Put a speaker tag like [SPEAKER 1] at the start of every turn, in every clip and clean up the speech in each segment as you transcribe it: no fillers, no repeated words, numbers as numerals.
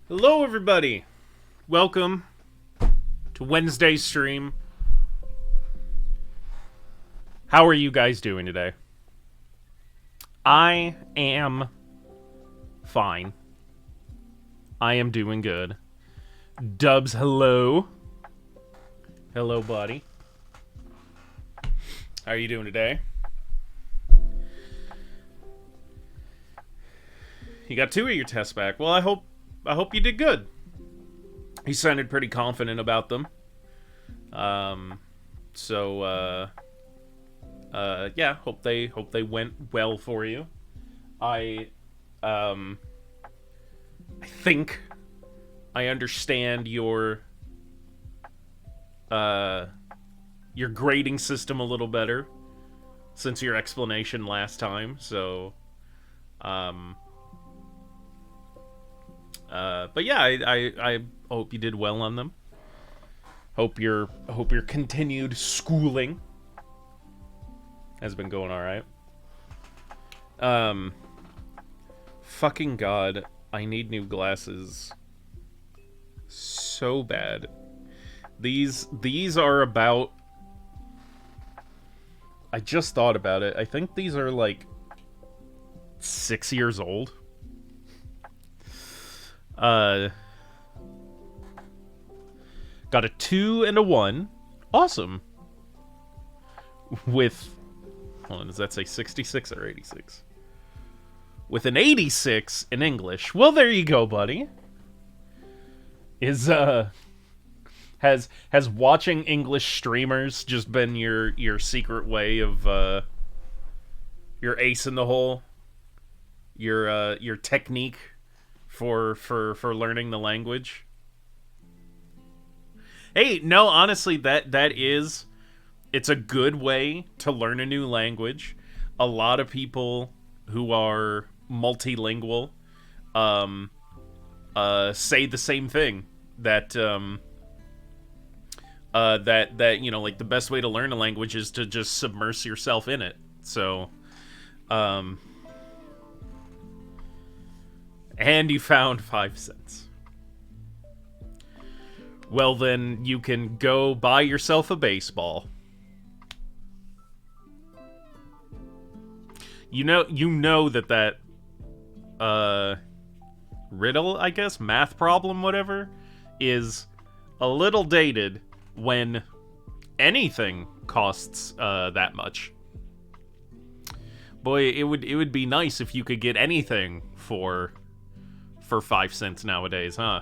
[SPEAKER 1] Hello, everybody. Welcome to Wednesday's stream. How are you guys doing today? I am fine. I am doing good. Dubs, hello. Hello, buddy. How are you doing today? You got 2 of your tests back. Well, I hope you did good. He sounded pretty confident about them. Yeah, hope they went well for you. I think I understand your grading system a little better since your explanation last time. So, but yeah, I hope you did well on them. Hope your continued schooling has been going all right. Fucking God, I need new glasses so bad. These are about. I just thought about it. I think these are like 6 years old. Got a 2 and a 1. Awesome. With, hold on, does that say 66 or 86? With an 86 in English. Well, there you go, buddy. Has watching English streamers just been your secret way of your ace in the hole? Your technique for learning the language? Hey, no, honestly, it's a good way to learn a new language. A lot of people who are multilingual say the same thing, that you know, like, the best way to learn a language is to just submerge yourself in it. So and you found 5 cents. Well, then you can go buy yourself a baseball. You know that riddle, I guess, math problem, whatever, is a little dated when anything costs that much. Boy, it would be nice if you could get anything for 5 cents nowadays, huh?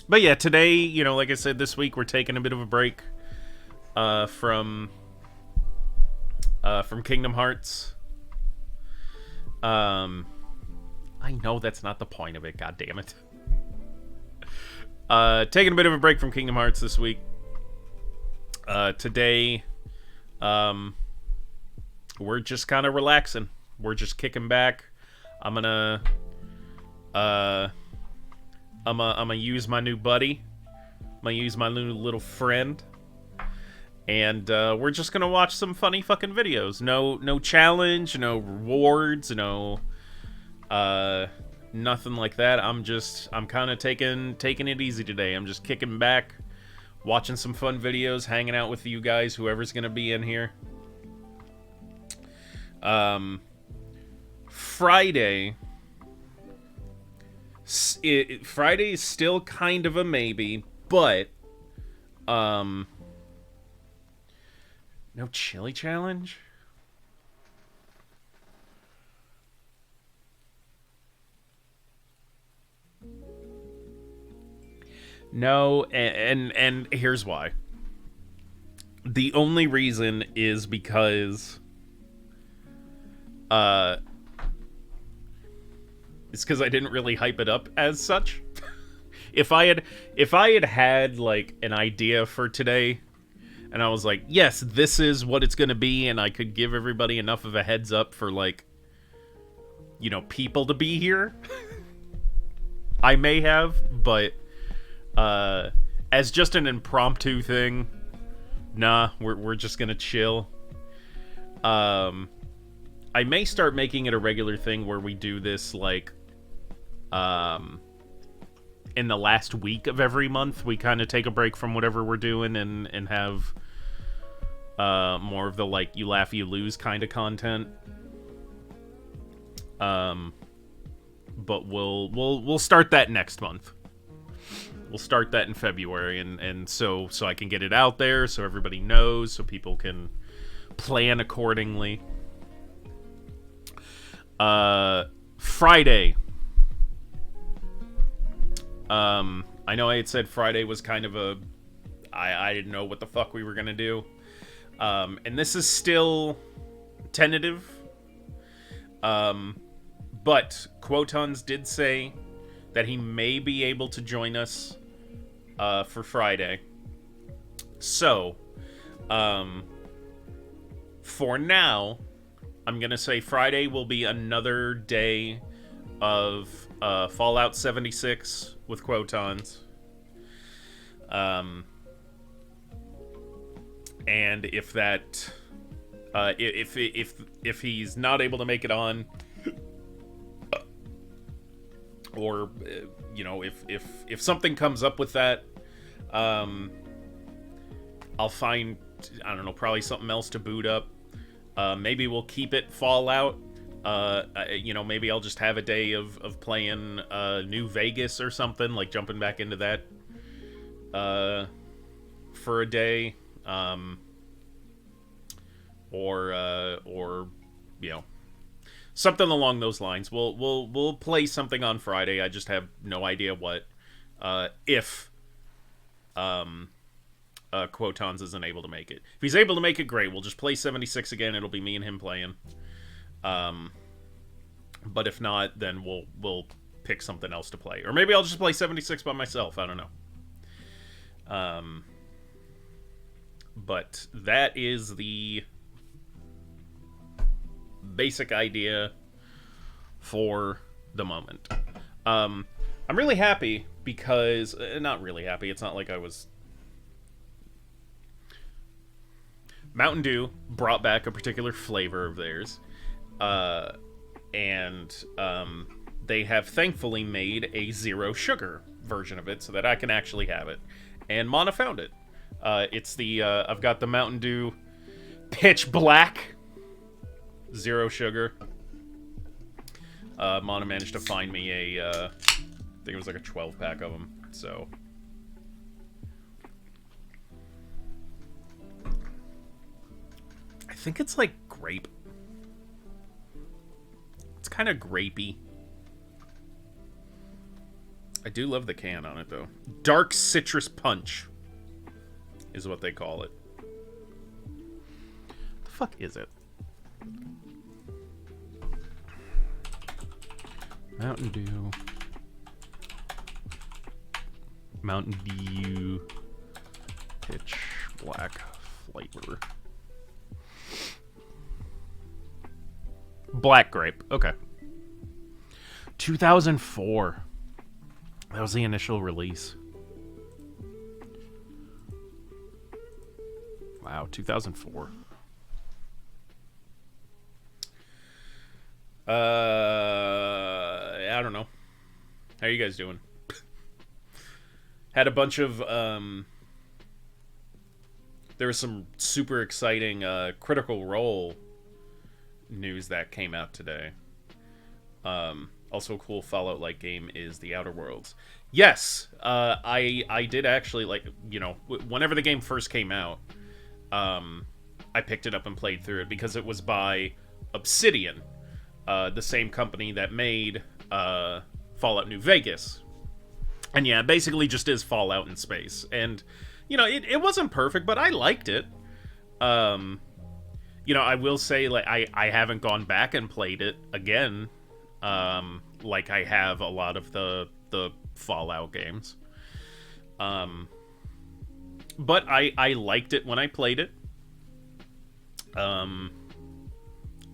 [SPEAKER 1] But yeah, today, you know, like I said, this week we're taking a bit of a break from Kingdom Hearts. I know that's not the point of it, god damn it. Taking a bit of a break from Kingdom Hearts this week. Today, we're just kind of relaxing. We're just kicking back. I'm gonna use my new buddy. I'm gonna use my new little friend. And we're just gonna watch some funny fucking videos. No challenge, no rewards, no nothing like that. I'm kind of taking it easy today. I'm just kicking back, watching some fun videos, hanging out with you guys, whoever's gonna be in here. Friday is still kind of a maybe, but no chili challenge? No, and here's why. The only reason is because it's because I didn't really hype it up as such. If I had like an idea for today, and I was like, yes, this is what it's gonna be, and I could give everybody enough of a heads up for, like, you know, people to be here, I may have, but as just an impromptu thing, nah, we're just gonna chill. I I may start making it a regular thing where we do this like in the last week of every month. We kind of take a break from whatever we're doing and have more of the like you laugh you lose kind of content. But we'll start that next month. We'll start that in February, and so I can get it out there, so everybody knows, so people can plan accordingly. Friday. I know I had said Friday was kind of I didn't know what the fuck we were gonna do. And this is still tentative. But Quotons did say that he may be able to join us for Friday. So, for now, I'm going to say Friday will be another day of Fallout 76 with Quotons. And if that... if he's not able to make it on... Or, you know, if something comes up with that, I'll find, I don't know, probably something else to boot up. Maybe we'll keep it Fallout. You know, maybe I'll just have a day of playing New Vegas or something, like jumping back into that for a day. Or you know, something along those lines. We'll play something on Friday. I just have no idea what. If Quotons isn't able to make it. If he's able to make it, great. We'll just play 76 again. It'll be me and him playing. But if not, then we'll pick something else to play. Or maybe I'll just play 76 by myself. I don't know. But that is the basic idea for the moment. I'm really happy because... not really happy. It's not like I was... Mountain Dew brought back a particular flavor of theirs. And they have thankfully made a zero sugar version of it so that I can actually have it. And Mana found it. It's the... I've got the Mountain Dew Pitch Black zero sugar. Mana managed to find me a... I think it was like a 12-pack of them. So... I think it's like grape. It's kind of grapey. I do love the can on it, though. Dark Citrus Punch is what they call it. The fuck is it? Mountain Dew. Mountain Dew Pitch Black flavor. Black grape. Okay. 2004. That was the initial release. Wow, 2004. I don't know. How are you guys doing? Had a bunch of there was some super exciting Critical Role news that came out today. Also a cool Fallout-like game is The Outer Worlds. Yes, I did actually, like, you know, whenever the game first came out, I picked it up and played through it because it was by Obsidian, the same company that made Fallout New Vegas. And yeah, it basically just is Fallout in space. And, you know, it wasn't perfect, but I liked it. You know, I will say, like, I haven't gone back and played it again, like I have a lot of the Fallout games. But I liked it when I played it.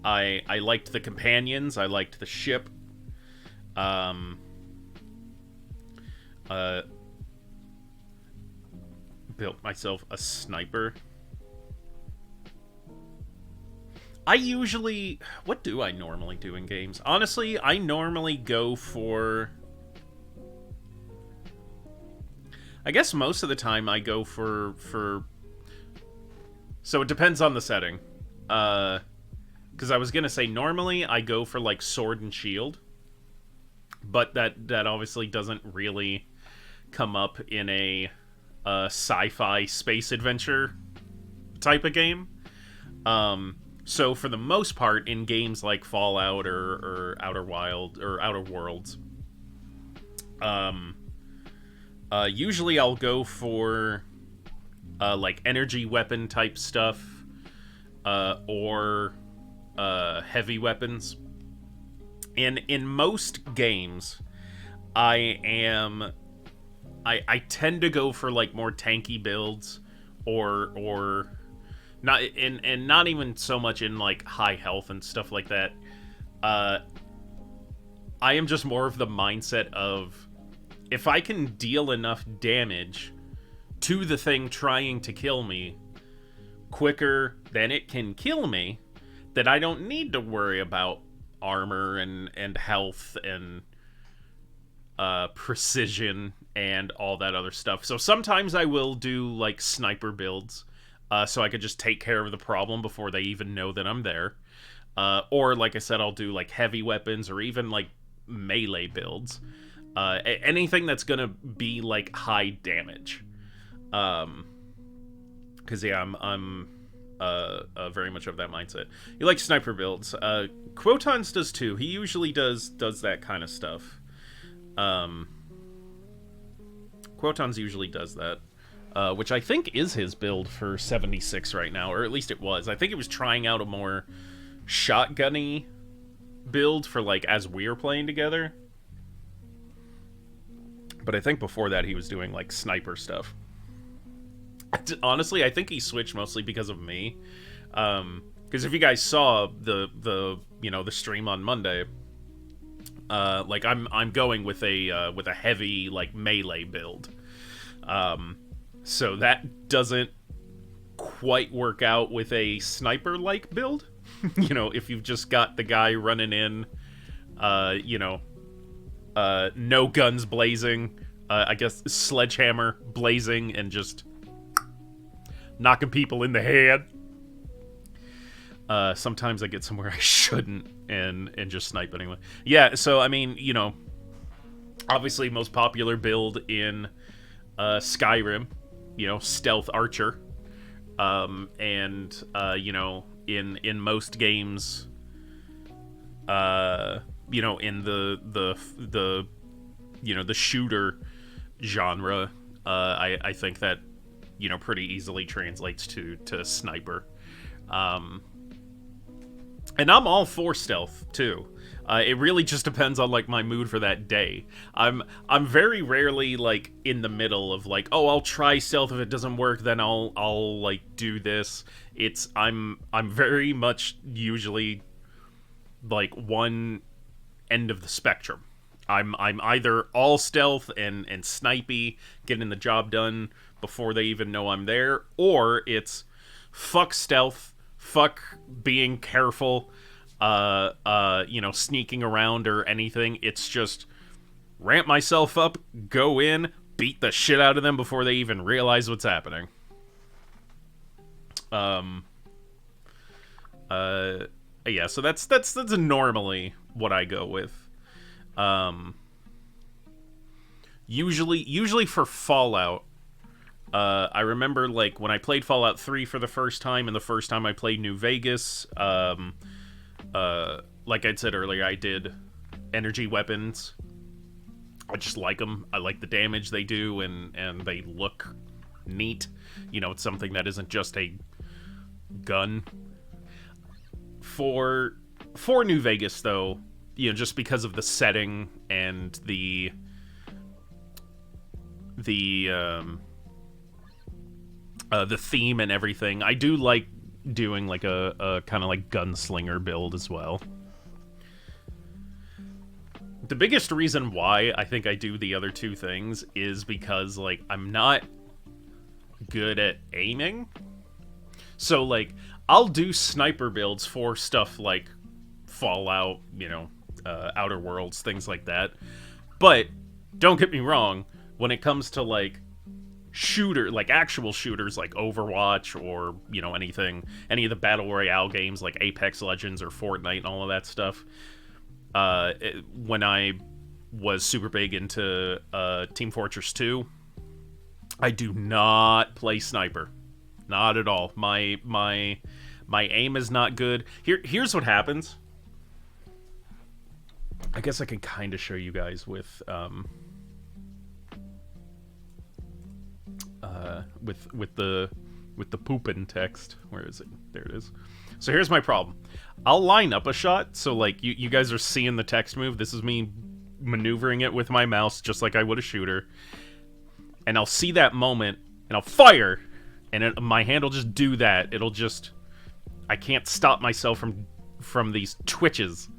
[SPEAKER 1] I liked the companions. I liked the ship. Built myself a sniper. I usually... What do I normally do in games? Honestly, I normally go for... I guess most of the time I go for... So it depends on the setting. Because I was going to say, normally I go for, like, sword and shield. But that obviously doesn't really come up in a sci-fi space adventure type of game. So for the most part, in games like Fallout or Outer Worlds, usually I'll go for like energy weapon type stuff, or heavy weapons. In most games, I tend to go for like more tanky builds, or not, and not even so much in like high health and stuff like that. I am just more of the mindset of, if I can deal enough damage to the thing trying to kill me quicker than it can kill me, that I don't need to worry about armor and health and precision and all that other stuff. So sometimes I will do like sniper builds, so I could just take care of the problem before they even know that I'm there. Or like I said, I'll do like heavy weapons or even like melee builds. Anything that's gonna be like high damage. Because yeah, I'm very much of that mindset. You like sniper builds. Quotons does too. He usually does that kind of stuff. Quotons usually does that. Which I think is his build for 76 right now, or at least it was. I think it was trying out a more shotgunny build for like as we were playing together. But I think before that he was doing like sniper stuff. Honestly, I think he switched mostly because of me. Because if you guys saw the stream on Monday, like I'm going with a heavy like melee build. So that doesn't quite work out with a sniper-like build. If you've just got the guy running in, no guns blazing, I guess sledgehammer blazing, and just knocking people in the head. Sometimes I get somewhere I shouldn't and just snipe anyway. Yeah, so I mean, obviously most popular build in Skyrim, stealth archer, and in most games, in the shooter genre, I think that pretty easily translates to sniper. And I'm all for stealth too. It really just depends on like my mood for that day. I'm very rarely like in the middle of like, oh, I'll try stealth. If it doesn't work, then I'll like do this. I'm very much usually like one end of the spectrum. I'm either all stealth and snipey, getting the job done before they even know I'm there, or it's fuck stealth, fuck being careful, sneaking around or anything. It's just ramp myself up, go in, beat the shit out of them before they even realize what's happening. Yeah, so that's normally what I go with. Usually for Fallout, I remember like when I played Fallout 3 for the first time, and the first time I played New Vegas, like I'd said earlier, I did energy weapons. I just like them. I like the damage they do, and they look neat. It's something that isn't just a gun. For New Vegas, though, just because of the setting and the theme and everything, I do like doing like a kind of like gunslinger build as well. The biggest reason why I think I do the other two things is because like I'm not good at aiming. So like I'll do sniper builds for stuff like Fallout, Outer Worlds, things like that. But don't get me wrong, when it comes to like actual shooters like Overwatch or, any of the Battle Royale games like Apex Legends or Fortnite and all of that stuff, when I was super big into Team Fortress 2, I do not play sniper. Not at all. My aim is not good. Here's what happens. I guess I can kind of show you guys with the poopin' text. Where is it? There it is. So here's my problem. I'll line up a shot, so like you guys are seeing the text move. This is me maneuvering it with my mouse just like I would a shooter. And I'll see that moment and I'll fire, and my hand will just do that. I can't stop myself from these twitches.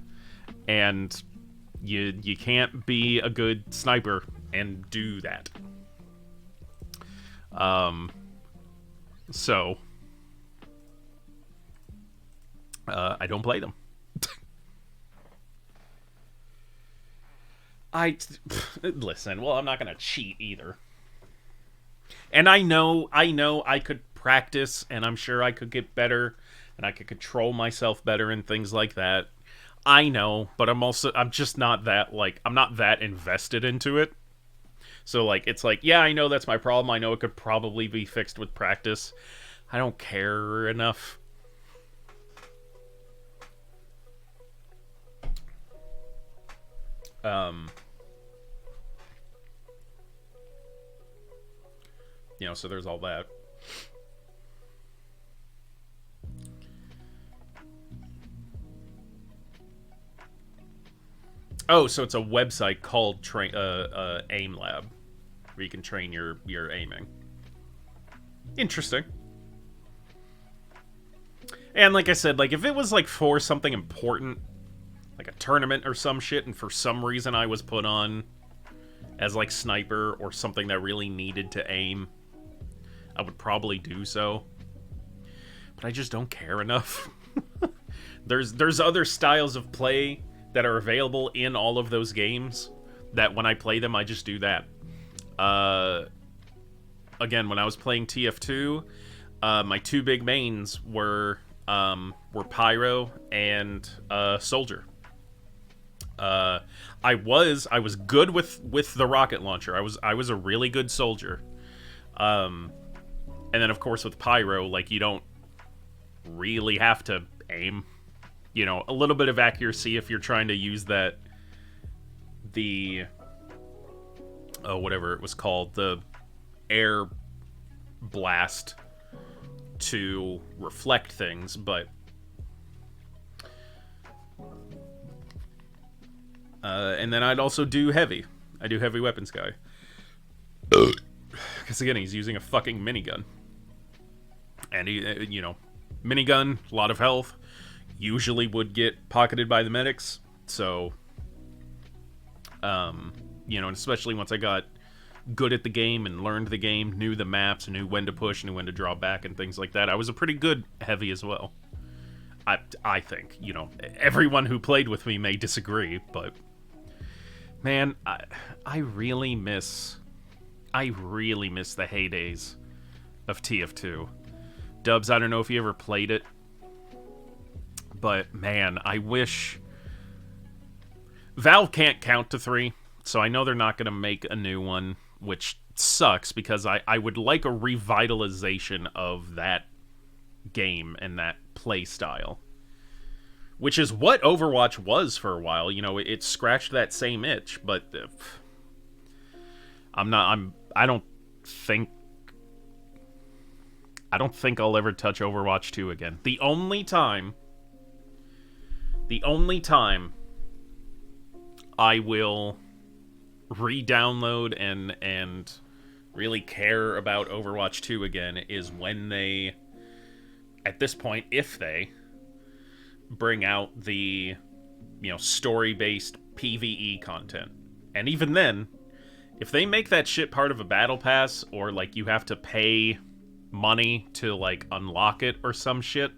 [SPEAKER 1] And you can't be a good sniper and do that. So I don't play them. Listen, well, I'm not gonna cheat either. And I know I could practice, and I'm sure I could get better, and I could control myself better and things like that. I know, but I'm just not that, I'm not that invested into it. So, it's yeah, I know that's my problem. I know it could probably be fixed with practice. I don't care enough. So there's all that. Oh, so it's a website called Aim Lab, where you can train your aiming. Interesting. And like I said, if it was for something important, like a tournament or some shit, and for some reason I was put on as sniper or something that really needed to aim, I would probably do so. But I just don't care enough. There's other styles of play that are available in all of those games that when I play them, I just do that. Again, when I was playing TF2, my two big mains were Pyro and Soldier. I was good with the rocket launcher. I was a really good soldier. And then of course with Pyro, you don't really have to aim. A little bit of accuracy if you're trying to use whatever it was called, the air blast to reflect things, but and then I'd also do heavy. I do heavy weapons guy. Because again, he's using a fucking minigun. And he, minigun, a lot of health, usually would get pocketed by the medics. So, and especially once I got good at the game and learned the game, knew the maps, knew when to push, knew when to draw back and things like that, I was a pretty good heavy as well. I think, everyone who played with me may disagree, but man, I really miss the heydays of TF2. Dubs, I don't know if you ever played it, but man, I wish... Valve can't count to 3, so I know they're not going to make a new one, which sucks, because I would like a revitalization of that game and that play style. Which is what Overwatch was for a while. It scratched that same itch, but I don't think I'll ever touch Overwatch 2 again. The only time I will re-download and really care about Overwatch 2 again is when they, at this point, if they bring out the, story-based PvE content. And even then, if they make that shit part of a battle pass, or, you have to pay money to, unlock it or some shit,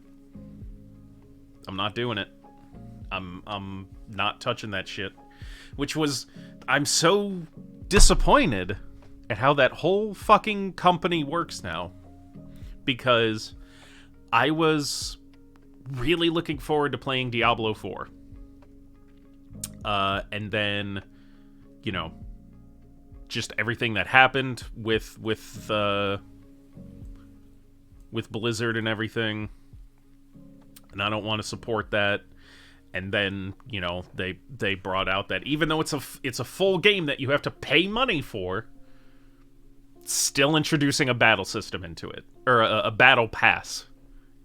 [SPEAKER 1] I'm not doing it. I'm not touching that shit. I'm so disappointed at how that whole fucking company works now. Because I was really looking forward to playing Diablo 4. And then, you know, just everything that happened with Blizzard and everything. And I don't want to support that. And then, you know, they brought out that even though it's a full game that you have to pay money for, still introducing a battle system into it, or a battle pass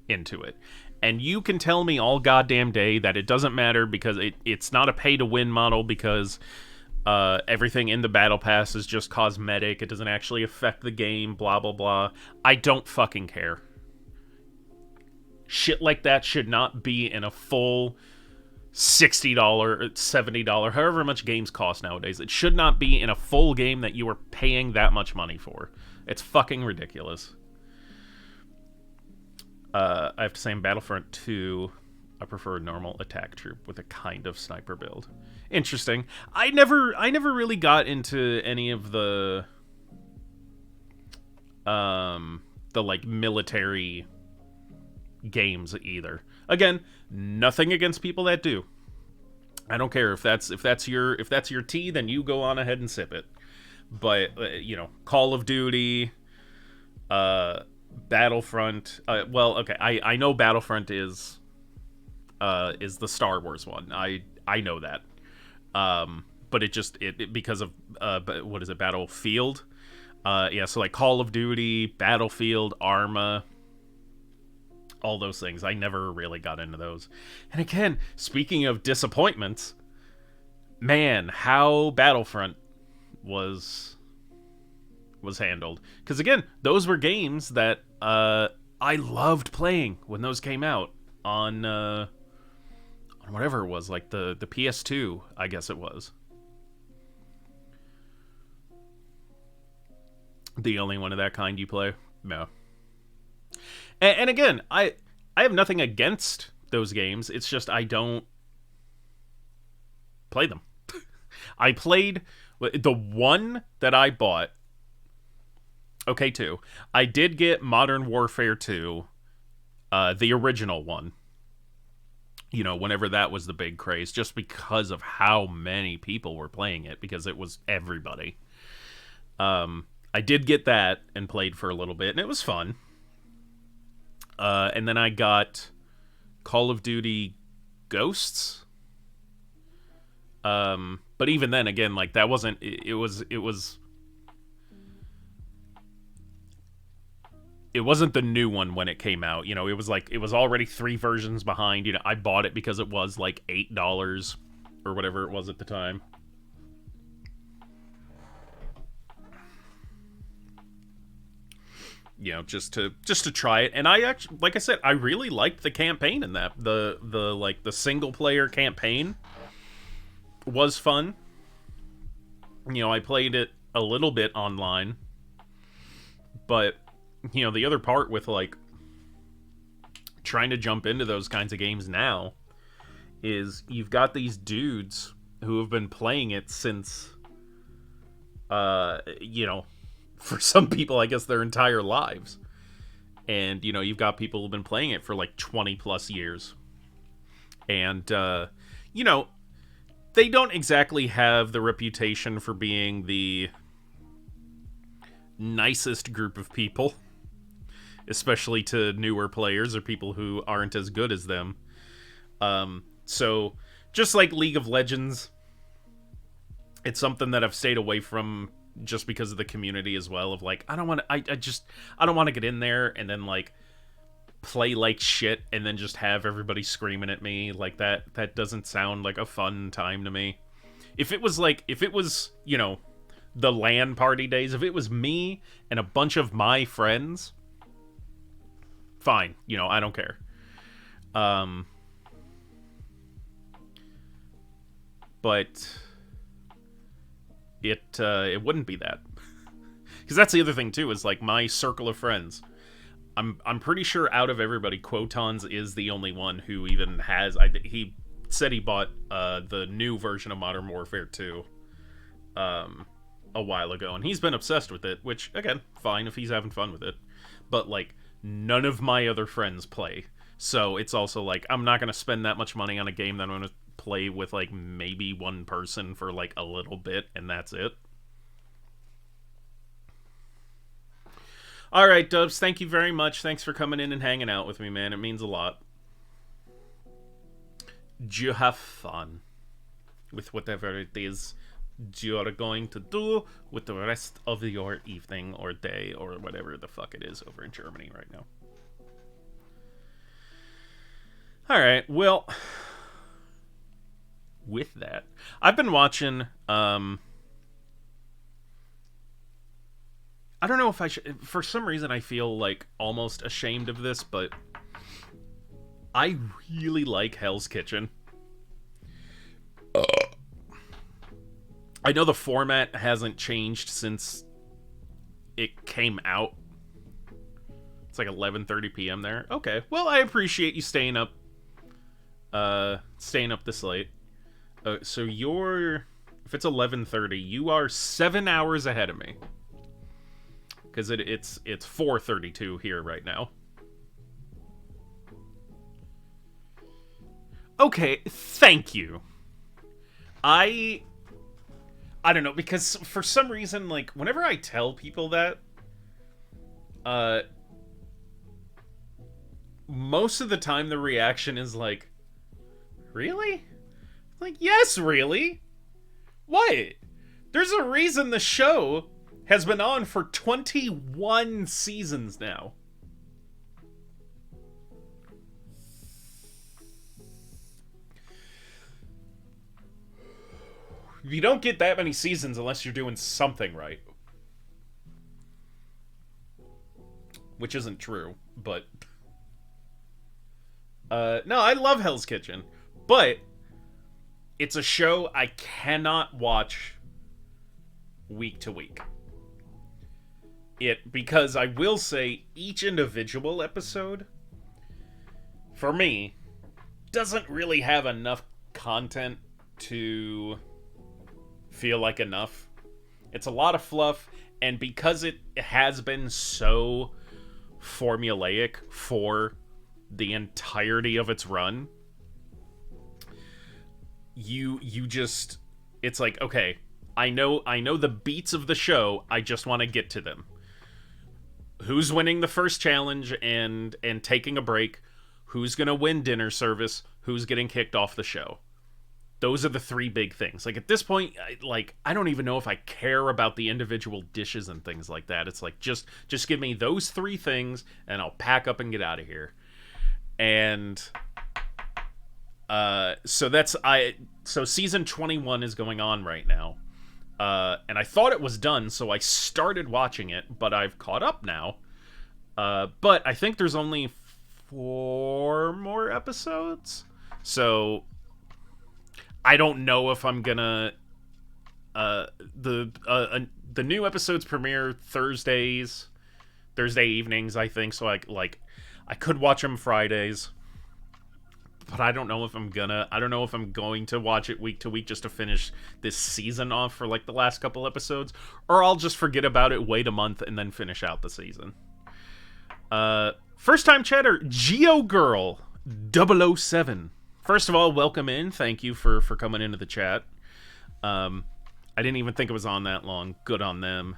[SPEAKER 1] into it. And you can tell me all goddamn day that it doesn't matter because it's not a pay-to-win model because everything in the battle pass is just cosmetic. It doesn't actually affect the game, blah, blah, blah. I don't fucking care. Shit like that should not be in a full $60, $70, however much games cost nowadays. It should not be in a full game that you are paying that much money for. It's fucking ridiculous. I have to say in Battlefront 2, I prefer a normal attack troop with a kind of sniper build. Interesting. I never really got into any of the like military games either. Again, nothing against people that do. I don't care if that's your tea, then you go on ahead and sip it. But you know, Call of Duty, Battlefront. Well, okay, I know Battlefront is the Star Wars one. I know that. But it because of what is it, Battlefield? Yeah, so like Call of Duty, Battlefield, Arma, all those things. I never really got into those. And again, speaking of disappointments, man, how Battlefront was handled. Because again, those were games that I loved playing when those came out on whatever it was, like the PS2, I guess it was. The only one of that kind you play? No. And again, I have nothing against those games. It's just I don't play them. I played the one that I bought. Okay, 2. I did get Modern Warfare 2, the original one. You know, whenever that was the big craze, just because of how many people were playing it, because it was everybody. I did get that and played for a little bit, and it was fun. And then I got Call of Duty Ghosts. But even then, again, like that wasn't. It wasn't the new one when it came out. You know, it was already 3 versions behind. You know, I bought it because it was like $8 or whatever it was at the time. You know, just to try it. And I actually, like I said, I really liked the campaign in that. The single player campaign was fun. You know, I played it a little bit online. But, you know, the other part with like trying to jump into those kinds of games now is you've got these dudes who have been playing it since you know, for some people, I guess, their entire lives. And, you know, you've got people who've been playing it for like 20 plus years. And, you know, they don't exactly have the reputation for being the nicest group of people, especially to newer players or people who aren't as good as them. So, just like League of Legends, it's something that I've stayed away from just because of the community as well, of like, I don't want to get in there and then like play like shit and then just have everybody screaming at me like that. That doesn't sound like a fun time to me. If it was, you know, the LAN party days, if it was me and a bunch of my friends, fine, you know, I don't care. But it wouldn't be that. Because that's the other thing too, is like my circle of friends, I'm pretty sure out of everybody, Quotons is the only one who even has. He said he bought the new version of Modern Warfare 2 um, a while ago, and he's been obsessed with it. Which again, fine if he's having fun with it, but like none of my other friends play, so it's also like I'm not gonna spend that much money on a game that I'm gonna play with like maybe one person for like a little bit, and that's it. All right, Dubs, thank you very much. Thanks for coming in and hanging out with me, man. It means a lot. Do you have fun with whatever it is you're going to do with the rest of your evening or day or whatever the fuck it is over in Germany right now? All right, well, with that, I've been watching I don't know if I should. For some reason, I feel like almost ashamed of this, but I really like Hell's Kitchen. I know the format hasn't changed since it came out. It's like 11:30 p.m. there. Okay, well, I appreciate you staying up. Staying up this late. So you're, if it's 11:30, you are 7 hours ahead of me. Because it's 4:32 here right now. Okay, thank you. I don't know, because for some reason, like, whenever I tell people that, most of the time the reaction is like, really? Like, yes, really? What? There's a reason the show has been on for 21 seasons now. You don't get that many seasons unless you're doing something right. Which isn't true, but... no, I love Hell's Kitchen. But it's a show I cannot watch week to week. Because I will say each individual episode, for me, doesn't really have enough content to feel like enough. It's a lot of fluff, and because it has been so formulaic for the entirety of its run, you just, it's like, okay, I know the beats of the show, I just want to get to them. Who's winning the first challenge and taking a break? Who's gonna win dinner service? Who's getting kicked off the show? Those are the three big things. Like, at this point, I don't even know if I care about the individual dishes and things like that. It's like, just give me those three things, and I'll pack up and get out of here. And so season 21 is going on right now. And I thought it was done, so I started watching it, but I've caught up now. But I think there's only 4 more episodes. So I don't know if I'm gonna... the new episodes premiere Thursday evenings, I think, so I could watch them Fridays. But I don't know if I'm going to watch it week to week just to finish this season off for like the last couple episodes, or I'll just forget about it, wait a month, and then finish out the season. First time chatter, GeoGirl 007. First of all, welcome in. Thank you for coming into the chat. I didn't even think it was on that long. Good on them.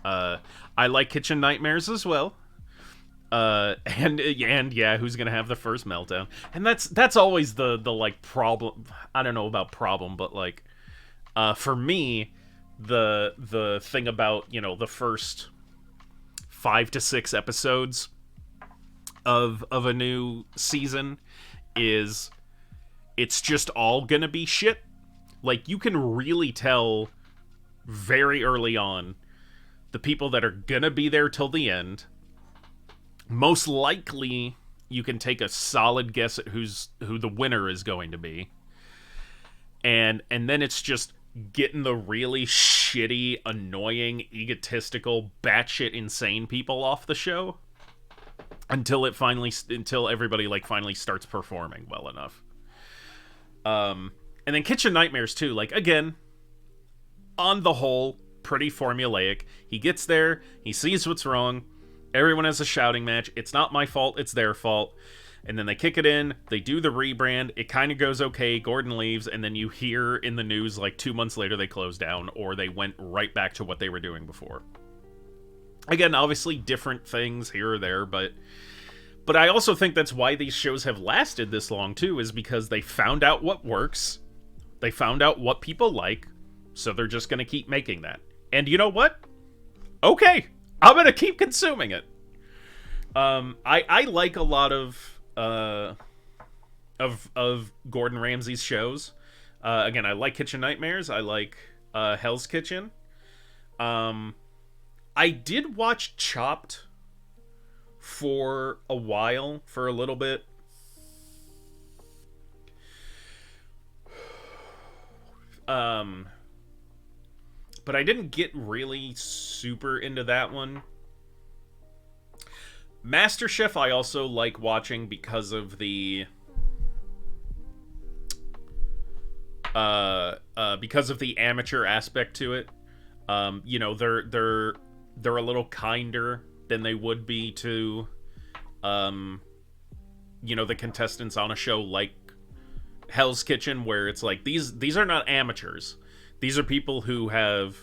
[SPEAKER 1] I like Kitchen Nightmares as well. And yeah, who's gonna have the first meltdown? And that's always the like problem. I don't know about problem, but like, for me, the thing about, you know, the first 5 to 6 episodes of a new season is it's just all gonna be shit. Like, you can really tell very early on the people that are gonna be there till the end. Most likely, you can take a solid guess at who the winner is going to be. And then it's just getting the really shitty, annoying, egotistical, batshit insane people off the show. until everybody like finally starts performing well enough. And then Kitchen Nightmares too, like, again, on the whole, pretty formulaic. He gets there, he sees what's wrong, everyone has a shouting match, it's not my fault, it's their fault, and then they kick it in, they do the rebrand, it kind of goes okay, Gordon leaves, and then you hear in the news like 2 months later they closed down, or they went right back to what they were doing before. Again, obviously different things here or there, but I also think that's why these shows have lasted this long too, is because they found out what works, they found out what people like, so they're just gonna keep making that. And you know what? Okay, I'm gonna keep consuming it. I like a lot of Gordon Ramsay's shows. Again, I like Kitchen Nightmares. I like Hell's Kitchen. I did watch Chopped for a while, for a little bit. But I didn't get really super into that one. MasterChef I also like watching because of the amateur aspect to it. You know, they're a little kinder than they would be to you know, the contestants on a show like Hell's Kitchen, where it's like these are not amateurs. These are people who have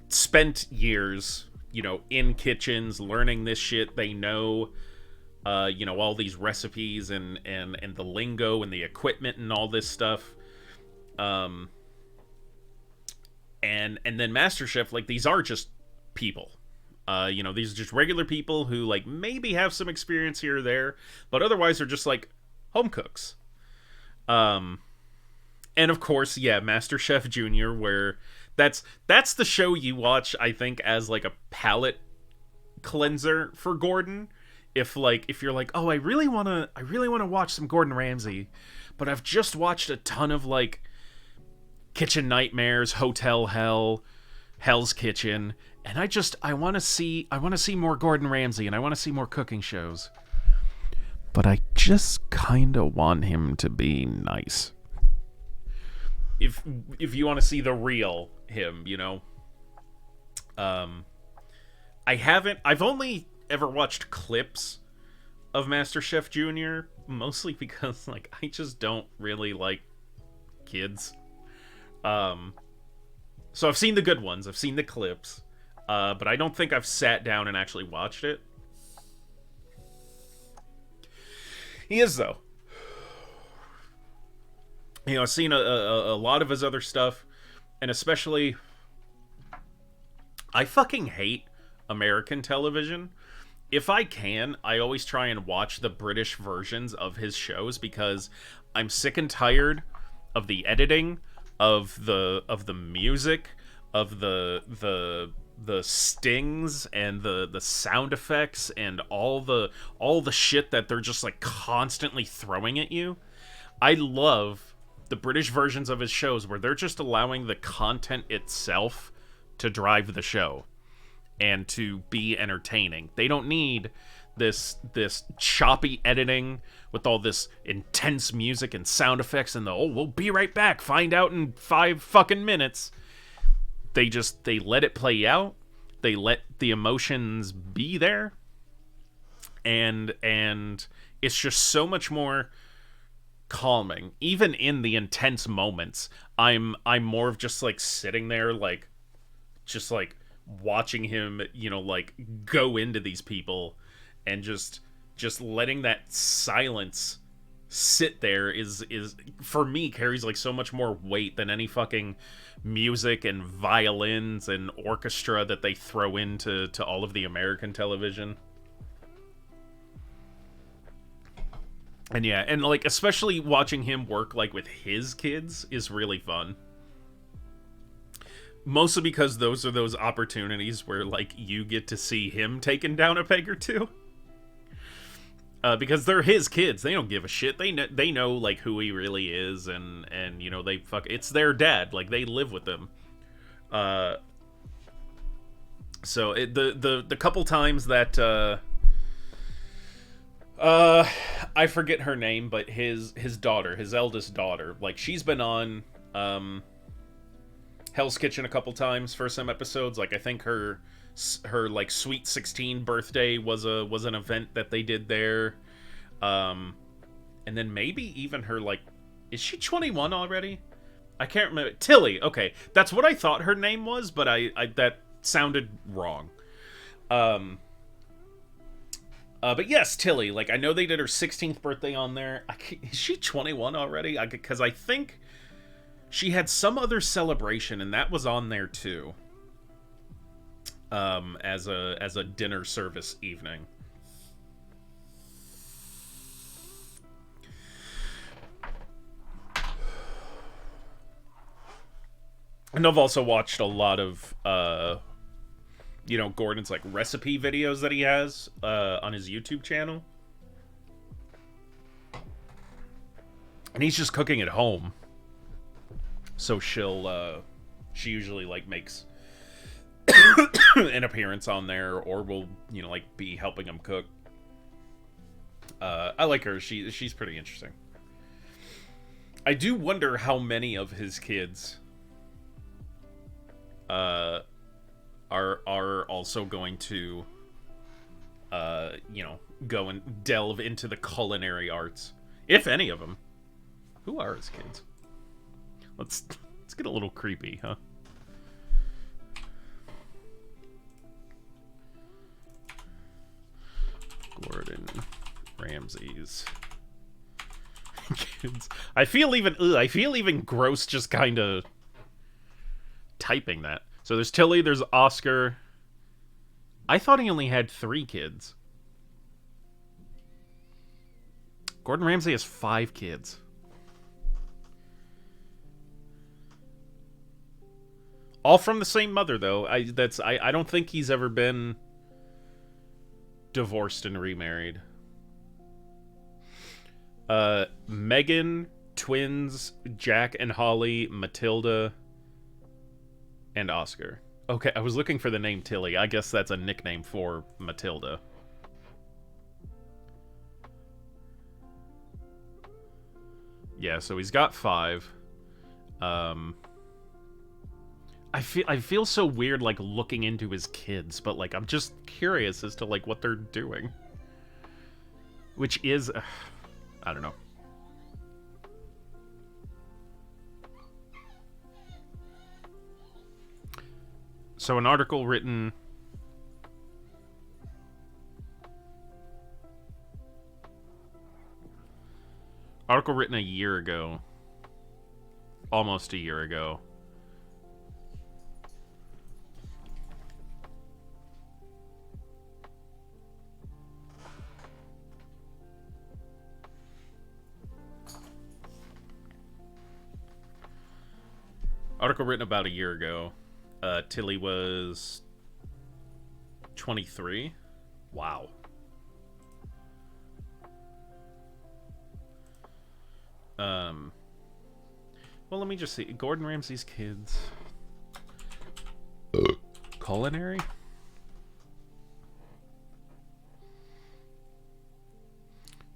[SPEAKER 1] spent years, you know, in kitchens learning this shit. They know you know, all these recipes and the lingo and the equipment and all this stuff. And then MasterChef, like, these are just people. You know, these are just regular people who, like, maybe have some experience here or there, but otherwise are just, like, home cooks. And of course, yeah, MasterChef Junior, where that's the show you watch, I think, as, like, a palate cleanser for Gordon. If you're like, oh, I really want to watch some Gordon Ramsay, but I've just watched a ton of, like, Kitchen Nightmares, Hotel Hell, Hell's Kitchen, and I want to see more Gordon Ramsay, and I want to see more cooking shows. But I just kind of want him to be nice. If you want to see the real him, you know. I've only ever watched clips of MasterChef Junior, mostly because, like, I just don't really like kids. So I've seen the good ones, I've seen the clips, but I don't think I've sat down and actually watched it. He is, though. You know, I've seen a lot of his other stuff, and especially, I fucking hate American television. If I can, I always try and watch the British versions of his shows, because I'm sick and tired of the editing, of the music, of the stings and the sound effects and all the shit that they're just, like, constantly throwing at you. I love the British versions of his shows where they're just allowing the content itself to drive the show and to be entertaining. They don't need this choppy editing with all this intense music and sound effects and we'll be right back, find out in 5 fucking minutes. They let it play out. They let the emotions be there. And it's just so much more calming. Even in the intense moments, I'm more of just, like, sitting there, like, just, like, watching him, you know, like, go into these people, and just letting that silence sit there is for me carries, like, so much more weight than any fucking music and violins and orchestra that they throw into all of the American television. And yeah, and, like, especially watching him work, like, with his kids is really fun. Mostly because those are those opportunities where, like, you get to see him taken down a peg or two. Because they're his kids. They don't give a shit. They know, like, who he really is, and you know, it's their dad. Like, they live with them. So the couple times that Uh, I forget her name, but his daughter, his eldest daughter, like she's been on Hell's Kitchen a couple times for some episodes. Like I think her like Sweet 16 birthday was an event that they did there. Um, and then maybe even her like, is she 21 already? I can't remember. Tilly. Okay, that's what I thought her name was, but I that sounded wrong. Um, but yes, Tilly. Like I know they did her 16th birthday on there. Is she 21 already? Because I think she had some other celebration, and that was on there too. As a dinner service evening. And I've also watched a lot of Gordon's like recipe videos that he has on his YouTube channel. And he's just cooking at home. So she usually like makes an appearance on there, or will like be helping him cook. I like her. She's pretty interesting. I do wonder how many of his kids are also going to go and delve into the culinary arts, if any of them. Who are his kids? Let's get a little creepy, huh? Gordon Ramsay's kids. I feel even gross just kind of typing that. So there's Tilly, there's Oscar. I thought he only had 3 kids. Gordon Ramsay has 5 kids. All from the same mother, though. I don't think he's ever been divorced and remarried. Megan, twins, Jack and Holly, Matilda, and Oscar. Okay, I was looking for the name Tilly. I guess that's a nickname for Matilda. Yeah, so he's got 5. I feel so weird like looking into his kids, but like I'm just curious as to like what they're doing. Which is I don't know. So an article written a year ago. Almost a year ago. Article written about a year ago. Tilly was 23. Wow. Well, let me just see. Gordon Ramsay's kids. Culinary?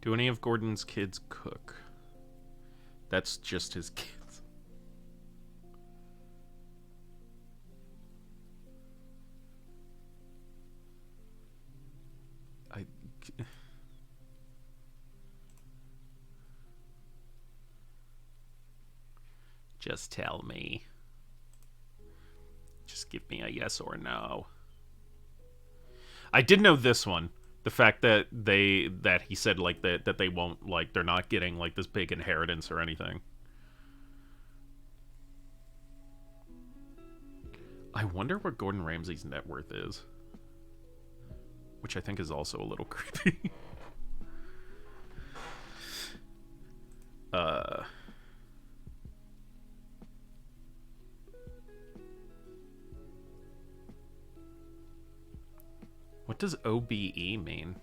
[SPEAKER 1] Do any of Gordon's kids cook? That's just his kids. Just tell me. Just give me a yes or no. I did know this one. The fact that he said like that they won't, like, they're not getting like this big inheritance or anything. I wonder what Gordon Ramsay's net worth is. Which I think is also a little creepy. What does OBE mean?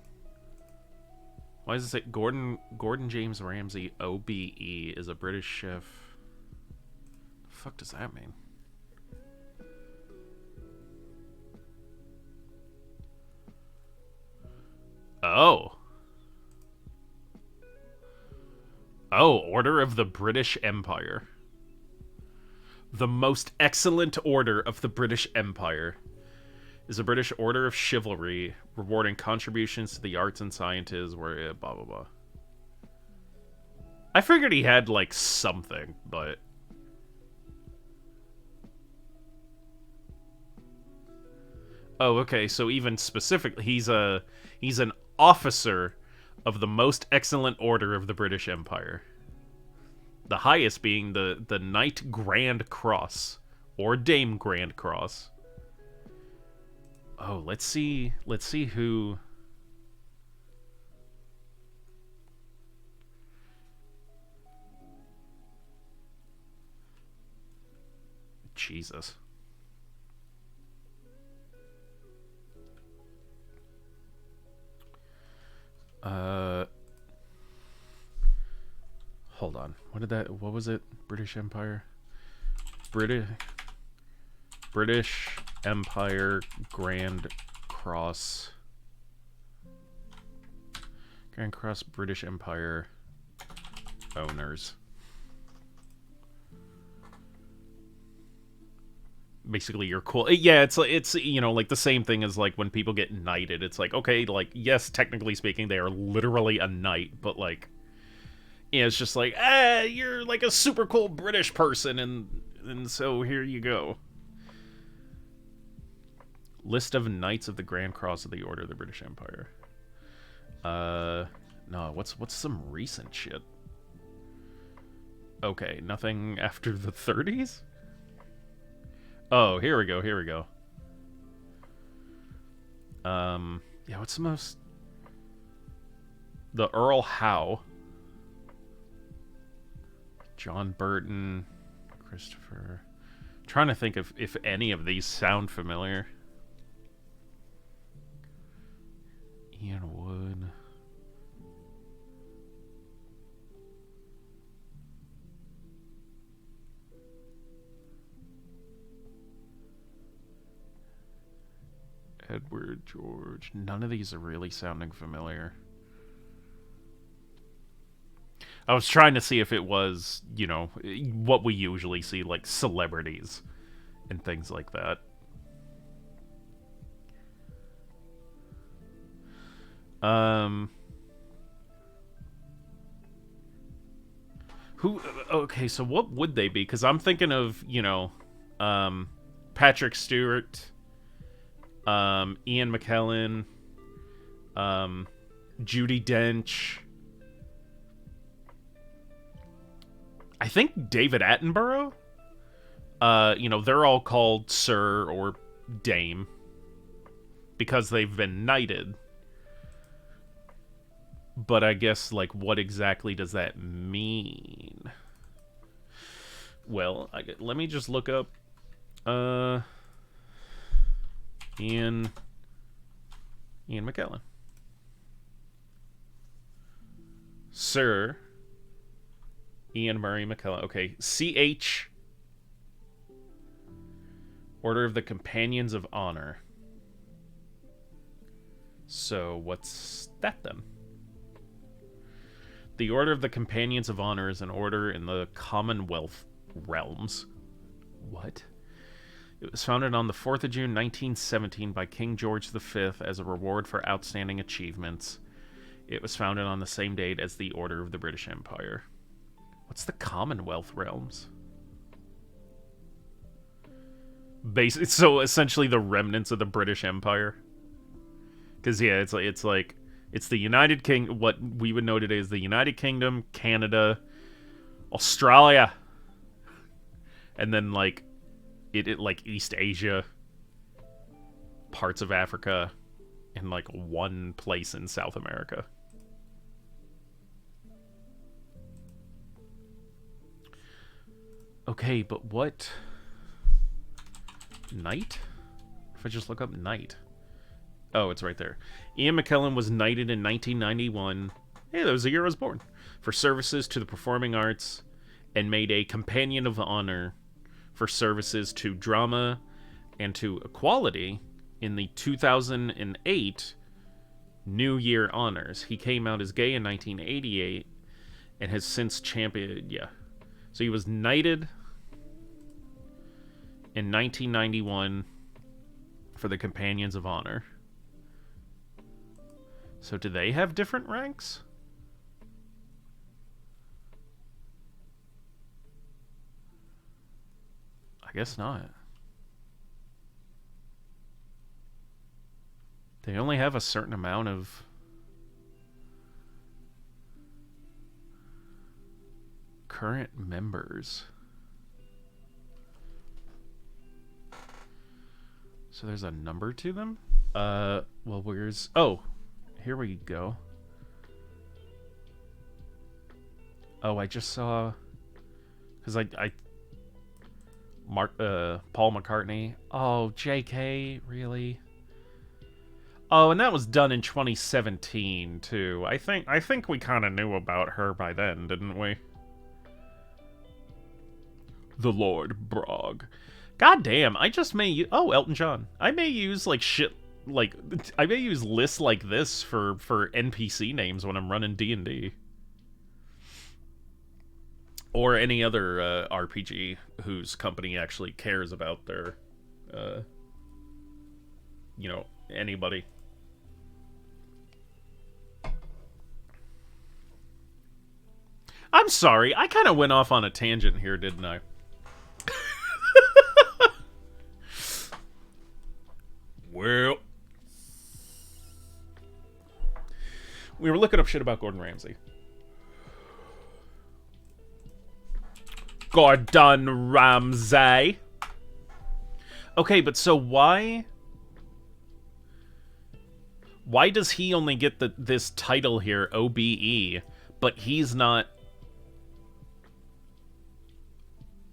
[SPEAKER 1] Why does it say Gordon James Ramsay OBE is a British chef? The fuck does that mean? Oh. Oh, Order of the British Empire. The most excellent order of the British Empire is a British Order of Chivalry, rewarding contributions to the arts and sciences, where blah blah blah. I figured he had, like, something, but... Oh, okay, so even specifically, he's an officer of the most excellent order of the British Empire. The highest being the Knight Grand Cross, or Dame Grand Cross. Oh, let's see who... Jesus. Hold on. What was it? British Empire? British Empire Grand Cross. Grand Cross British Empire owners. Basically, you're cool. Yeah, it's you know, like the same thing as like when people get knighted. It's like, okay, like, yes, technically speaking, they are literally a knight, but like, yeah, it's just like, you're like a super cool British person, and so here you go. List of Knights of the Grand Cross of the Order of the British Empire. No, what's some recent shit? Okay, nothing after the 30s? Oh, here we go. Yeah, what's the most... The Earl Howe. John Burton. Christopher. I'm trying to think if any of these sound familiar. Ian Wood. Edward George. None of these are really sounding familiar. I was trying to see if it was, you know, what we usually see, like celebrities and things like that. Okay, so what would they be? Because I'm thinking of, you know, Patrick Stewart, Ian McKellen, Judi Dench. I think David Attenborough. You know, they're all called Sir or Dame because they've been knighted. But I guess, like, what exactly does that mean? Well, let me just look up Ian McKellen. Sir Ian Murray McKellen. Okay, CH. Order of the Companions of Honor. So, what's that then? The Order of the Companions of Honor is an order in the Commonwealth realms. What? It was founded on the 4th of June, 1917 by King George V as a reward for outstanding achievements. It was founded on the same date as the Order of the British Empire. What's the Commonwealth realms? So essentially the remnants of the British Empire. Because yeah, it's like it's the United Kingdom. What we would know today is the United Kingdom, Canada, Australia, and then like it like East Asia, parts of Africa, and like one place in South America. Okay, but what? Knight? If I just look up Knight. Oh, it's right there. Ian McKellen was knighted in 1991. Hey, that was the year I was born. For services to the performing arts, and made a Companion of Honor for services to drama and to equality in the 2008 New Year Honors. He came out as gay in 1988 and has since championed. Yeah, so he was knighted in 1991 for the Companions of Honor. So do they have different ranks? I guess not. They only have a certain amount of current members. So there's a number to them? Well, where's... Oh, here we go. Oh, I just saw... Because Paul McCartney. Oh, JK, really? Oh, and that was done in 2017 too. I think we kind of knew about her by then, didn't we? The Lord Brog. God damn, I just may use... Oh, Elton John. I may use, like, shit... Like, I may use lists like this for NPC names when I'm running D&D. Or any other RPG whose company actually cares about their... you know, anybody. I'm sorry, I kind of went off on a tangent here, didn't I? Well, we were looking up shit about Gordon Ramsay. Gordon Ramsay. Okay, but so why does he only get this title here, OBE, but he's not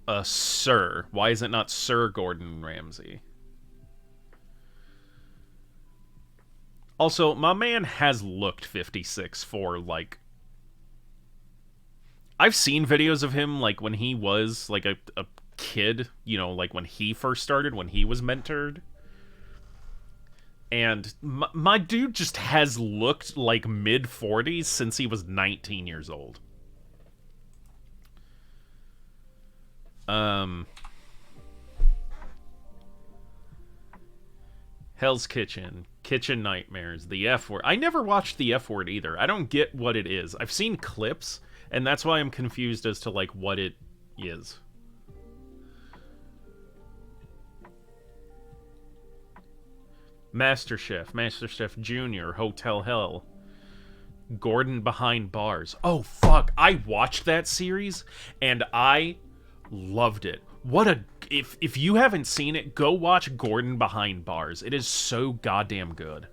[SPEAKER 1] a Sir? Why is it not Sir Gordon Ramsay? Also, my man has looked 56 for, like... I've seen videos of him, like, when he was, like, a kid, you know, like, when he first started, when he was mentored. And my dude just has looked, like, mid-40s since he was 19 years old. Hell's Kitchen, Kitchen Nightmares, The F Word. I never watched The F Word either. I don't get what it is. I've seen clips, and that's why I'm confused as to, like, what it is. MasterChef Junior, Hotel Hell, Gordon Behind Bars. Oh, fuck. I watched that series, and I loved it. What a... If you haven't seen it, go watch Gordon Behind Bars. It is so goddamn good.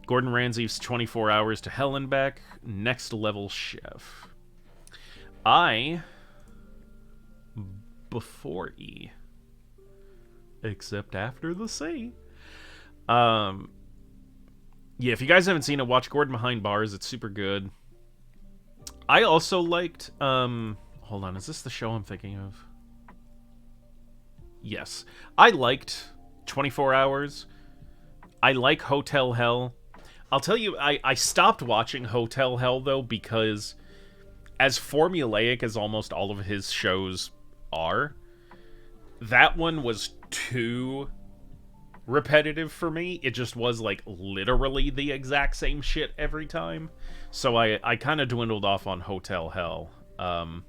[SPEAKER 1] Gordon Ramsay's 24 Hours to Hell and Back. Next Level Chef. Before E. Except after the C. Yeah, if you guys haven't seen it, watch Gordon Behind Bars. It's super good. I also liked... hold on, is this the show I'm thinking of? Yes. I liked 24 Hours. I like Hotel Hell. I'll tell you, I stopped watching Hotel Hell, though, because as formulaic as almost all of his shows are, that one was too repetitive for me. It just was, like, literally the exact same shit every time. So I kind of dwindled off on Hotel Hell. But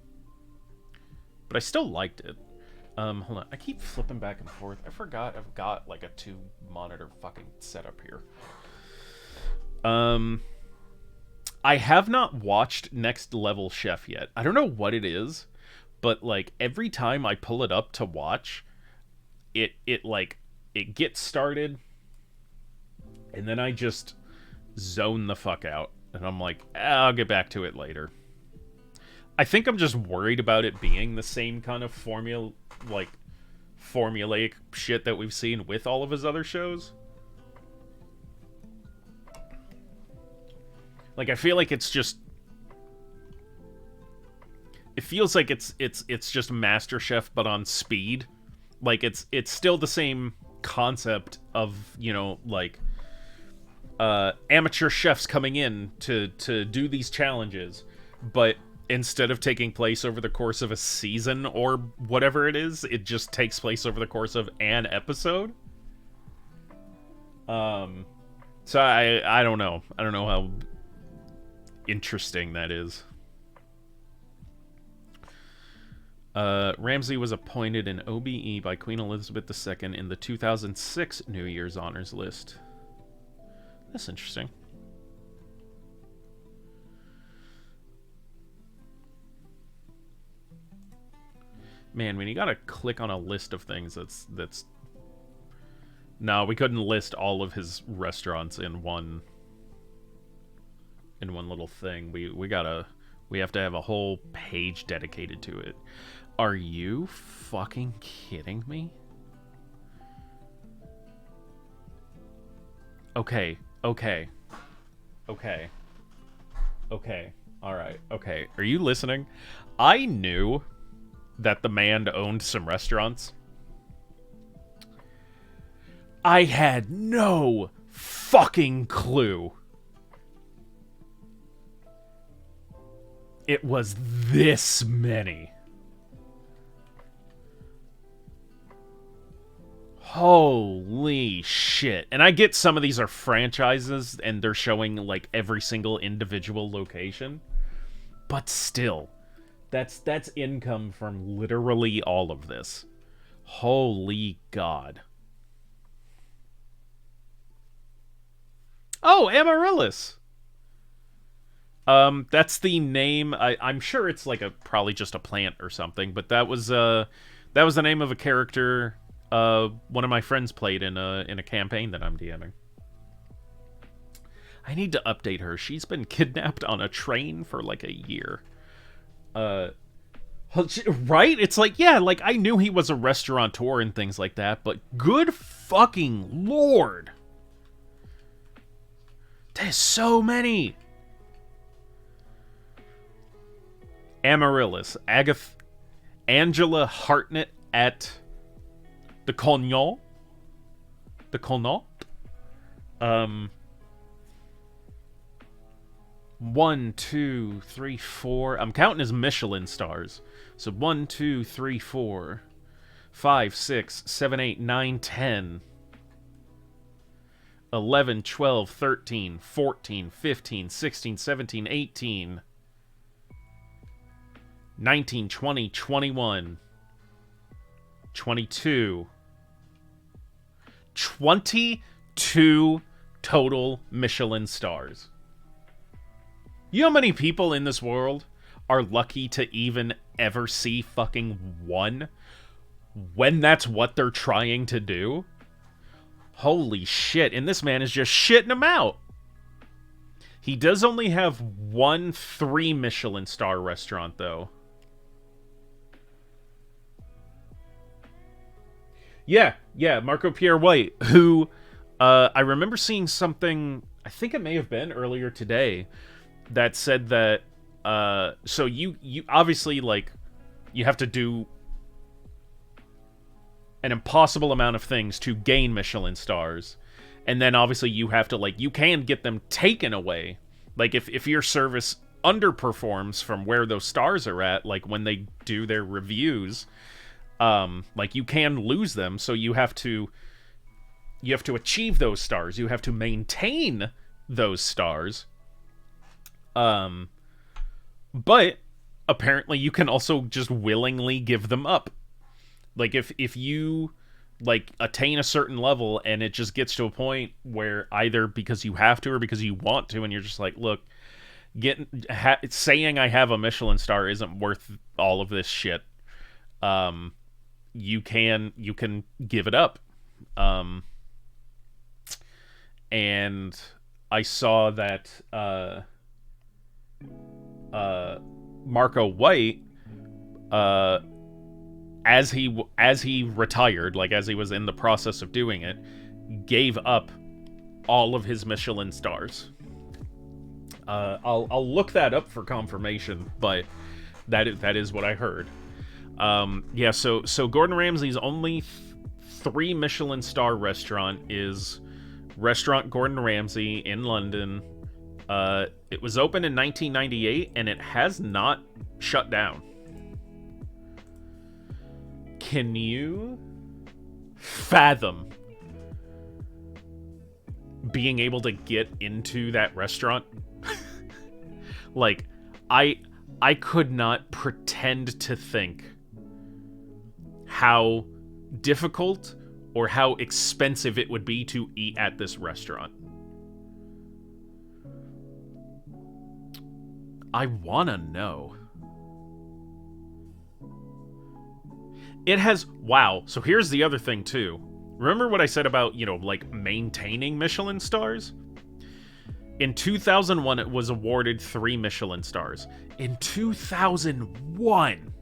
[SPEAKER 1] I still liked it. Hold on. I keep flipping back and forth. I forgot I've got, like, a 2-monitor fucking setup here. I have not watched Next Level Chef yet. I don't know what it is, but, like, every time I pull it up to watch, it gets started, and then I just zone the fuck out, and I'm like, I'll get back to it later. I think I'm just worried about it being the same kind of formulaic shit that we've seen with all of his other shows. Like, I feel like it's just... It feels like it's just MasterChef, but on speed. Like, it's still the same concept of, you know, like, amateur chefs coming in to do these challenges, but instead of taking place over the course of a season or whatever it is, it just takes place over the course of an episode. So I don't know. I don't know how interesting that is. Ramsay was appointed an OBE by Queen Elizabeth II in the 2006 New Year's Honors List. That's interesting. Man, when you gotta click on a list of things, that's... No, we couldn't list all of his restaurants in one little thing. We have to have a whole page dedicated to it. Are you fucking kidding me? Okay. Alright, okay. Are you listening? I knew that the man owned some restaurants. I had no fucking clue it was this many. Holy shit. And I get some of these are franchises and they're showing like every single individual location. But still, that's income from literally all of this. Holy God. Oh, Amaryllis. That's the name. I'm sure it's like probably just a plant or something, but that was the name of a character one of my friends played in a campaign that I'm DMing. I need to update her. She's been kidnapped on a train for like a year. Right? It's like, yeah, like I knew he was a restaurateur and things like that, but good fucking Lord. There's so many. Amaryllis, Angela Hartnett at the Cognac. 1, 2, 3, 4. I'm counting as Michelin stars. So 1, 2, 3, 4, 5, 6, 7, 8, 9, 10. 11, 12, 13, 14, 15, 16, 17, 18, 19, 20, 21, 22. 22 total Michelin stars. You know how many people in this world are lucky to even ever see fucking one when that's what they're trying to do? Holy shit, and this man is just shitting them out. He does only have 1 3 Michelin star restaurant, though. Yeah, Marco Pierre White, who, I remember seeing something, I think it may have been earlier today, that said that, so you obviously, like, you have to do an impossible amount of things to gain Michelin stars. And then obviously you have to, like, you can get them taken away. Like, if your service underperforms from where those stars are at, like, when they do their reviews, like, you can lose them. So you have to achieve those stars. You have to maintain those stars. But apparently you can also just willingly give them up. Like, if you, like, attain a certain level and it just gets to a point where either because you have to or because you want to, and you're just like, look, saying I have a Michelin star isn't worth all of this shit, you can give it up. And I saw that Marco White, as he retired, like as he was in the process of doing it, gave up all of his Michelin stars. I'll look that up for confirmation, but that is what I heard. Yeah, so Gordon Ramsay's only 3 Michelin star restaurant is Restaurant Gordon Ramsay in London, It was opened in 1998, and it has not shut down. Can you fathom being able to get into that restaurant? Like, I could not pretend to think how difficult or how expensive it would be to eat at this restaurant. I wanna know. It has... Wow, so here's the other thing, too. Remember what I said about, you know, like, maintaining Michelin stars? In 2001, it was awarded 3 Michelin stars. In 2001!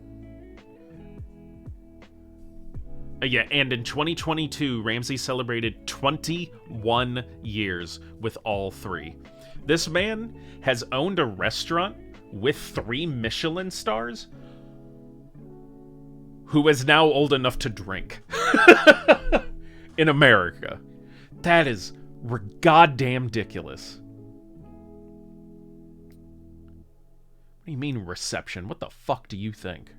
[SPEAKER 1] Yeah, and in 2022, Ramsay celebrated 21 years with all 3. This man has owned a restaurant with 3 Michelin stars who is now old enough to drink in America. That is goddamn ridiculous. What do you mean reception? What the fuck do you think?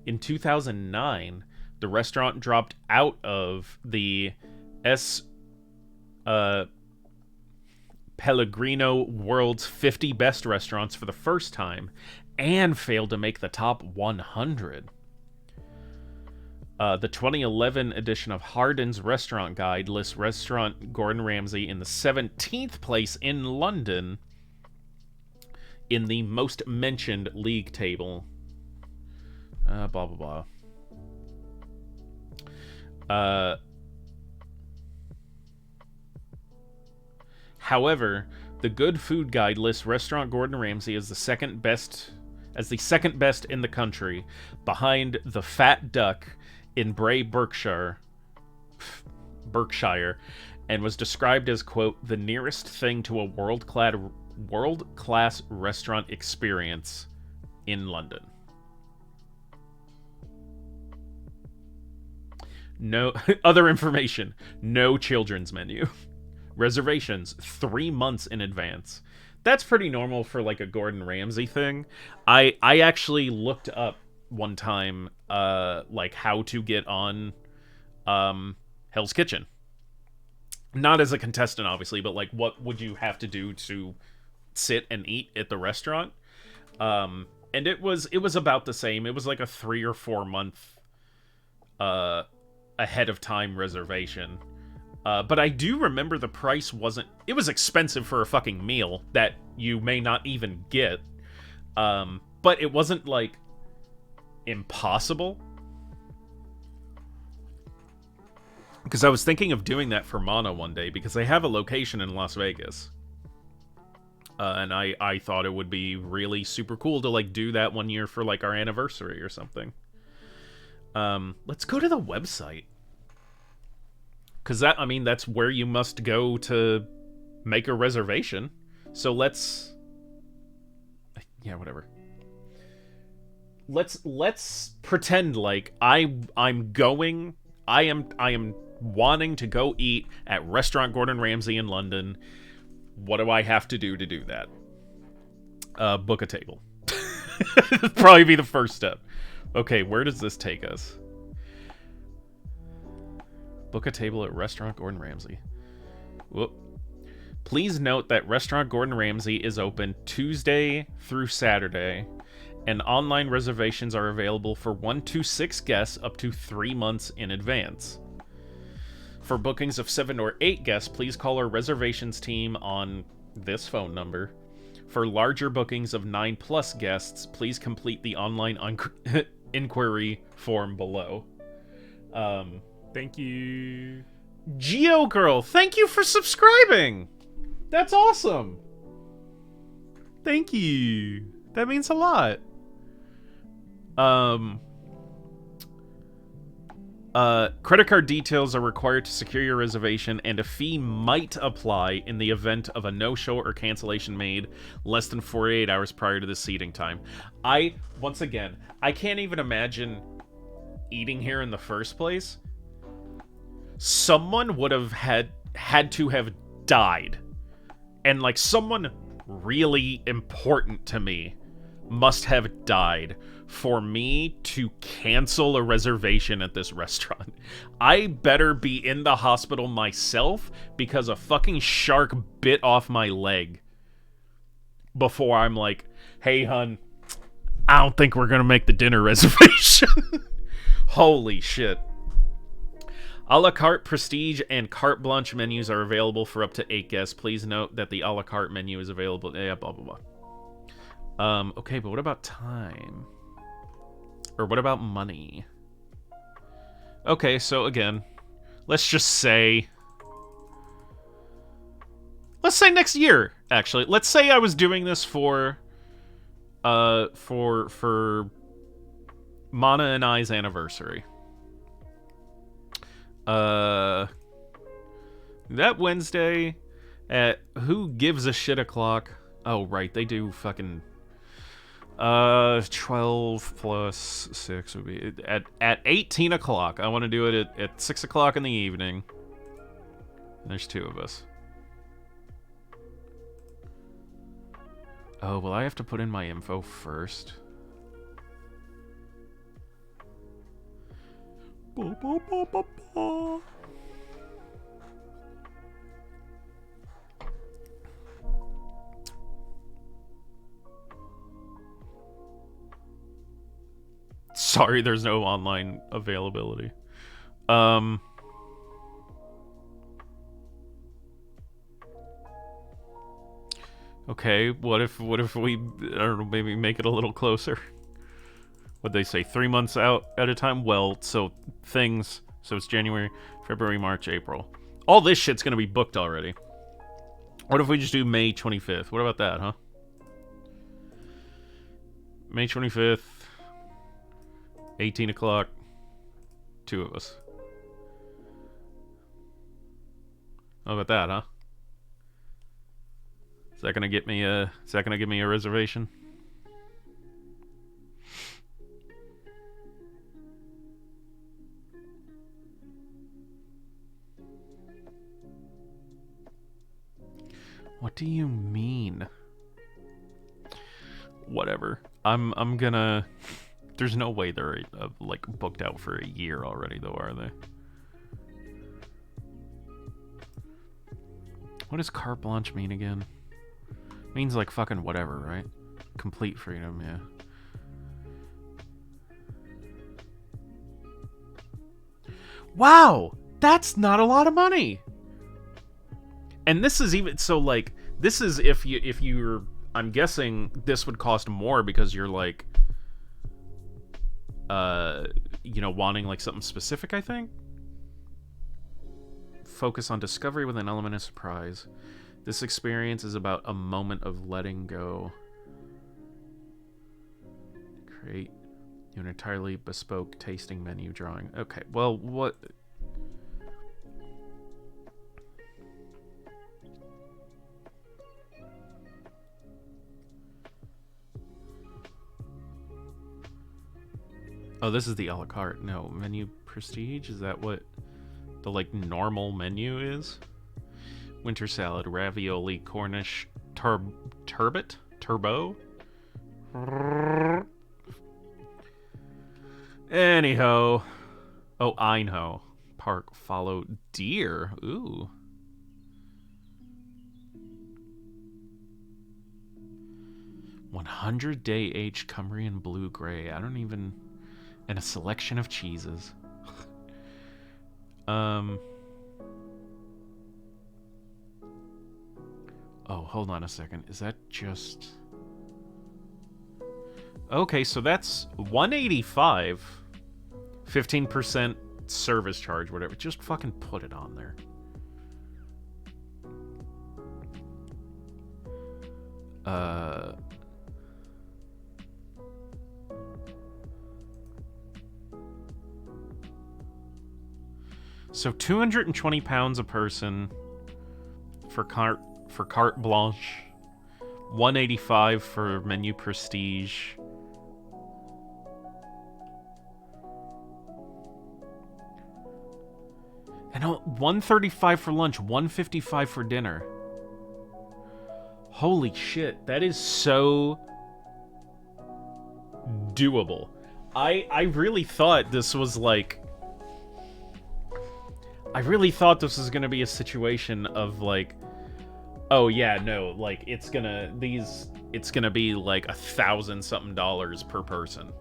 [SPEAKER 1] In 2009, the restaurant dropped out of the Pellegrino World's 50 Best Restaurants for the first time, and failed to make the top 100. The 2011 edition of Hardin's Restaurant Guide lists restaurant Gordon Ramsay in the 17th place in London in the most mentioned league table. Blah, blah, blah. However, the Good Food Guide lists restaurant Gordon Ramsay as the second best in the country, behind the Fat Duck in Bray, Berkshire, and was described as, quote, the nearest thing to a world-class restaurant experience in London. No other information. No children's menu. Reservations 3 months in advance. That's pretty normal for like a Gordon Ramsay thing. I actually looked up one time like how to get on Hell's Kitchen. Not as a contestant, obviously, but like what would you have to do to sit and eat at the restaurant? And it was about the same. It was like a 3 or 4 month ahead of time reservation. But I do remember the price wasn't... It was expensive for a fucking meal that you may not even get. But it wasn't, like, impossible. Because I was thinking of doing that for Mana one day, because they have a location in Las Vegas. And I thought it would be really super cool to, like, do that one year for, like, our anniversary or something. Let's go to the website. Because that's where you must go to make a reservation. So let's... Yeah, whatever. Let's pretend like I am wanting to go eat at Restaurant Gordon Ramsay in London. What do I have to do that? Book a table. That'd probably be the first step. Okay, where does this take us? Book a table at Restaurant Gordon Ramsay. Whoop. Please note that Restaurant Gordon Ramsay is open Tuesday through Saturday, and online reservations are available for 1 to 6 guests up to 3 months in advance. For bookings of 7 or 8 guests, please call our reservations team on this phone number. For larger bookings of 9+ guests, please complete the online inquiry form below. Thank you. Geo Girl, thank you for subscribing! That's awesome! Thank you. That means a lot. Credit card details are required to secure your reservation, and a fee might apply in the event of a no-show or cancellation made less than 48 hours prior to the seating time. Once again, I can't even imagine eating here in the first place. someone would have had to have died. And like someone really important to me must have died for me to cancel a reservation at this restaurant. I better be in the hospital myself because a fucking shark bit off my leg before I'm like, hey, hun, I don't think we're gonna make the dinner reservation. Holy shit. A la carte, prestige, and carte blanche menus are available for up to 8 guests. Please note that the a la carte menu is available. Yeah, blah, blah, blah. Okay, but what about time? Or what about money? Okay, so again, let's just say... Let's say next year, actually. Let's say I was doing this for Mana and I's anniversary. That Wednesday at who gives a shit o'clock? Oh, right, they do fucking 12 plus 6 would be at 18 o'clock. I want to do it at 6 o'clock in the evening. There's 2 of us. Oh, well, I have to put in my info first. Sorry, there's no online availability. Okay, what if we, I don't know, maybe make it a little closer? What'd they say, 3 months out at a time? Well, so it's January, February, March, April. All this shit's gonna be booked already. What if we just do May 25th? What about that, huh? May 25th, 18 o'clock, 2 of us. How about that, huh? Is that gonna get me a reservation? What do you mean? Whatever. I'm gonna... There's no way they're like booked out for a year already, though, are they? What does carte blanche mean again? It means like fucking whatever, right? Complete freedom, yeah. Wow! That's not a lot of money! And this is even... So, like, this is if you're... I'm guessing this would cost more because you're, like... you know, wanting, like, something specific, I think? Focus on discovery with an element of surprise. This experience is about a moment of letting go. Create an entirely bespoke tasting menu drawing. Okay, well, what... Oh, this is the a la carte. No, menu prestige? Is that what the, like, normal menu is? Winter salad, ravioli, Cornish turbot? Turbo? Anyhow. Oh, Einho. Park follow deer. Ooh. "100-day aged Cumbrian blue gray." I don't even... And a selection of cheeses. Oh, hold on a second. Is that just... Okay, so that's $185. 15% service charge, whatever. Just fucking put it on there. So 220 pounds a person for carte blanche, 185 for menu prestige. And know, $135 for lunch, $155 for dinner. Holy shit, that is so doable. I really thought this was like... I really thought this was gonna be a situation of like... Oh yeah, no, like, it's gonna be like $1,000-something per person.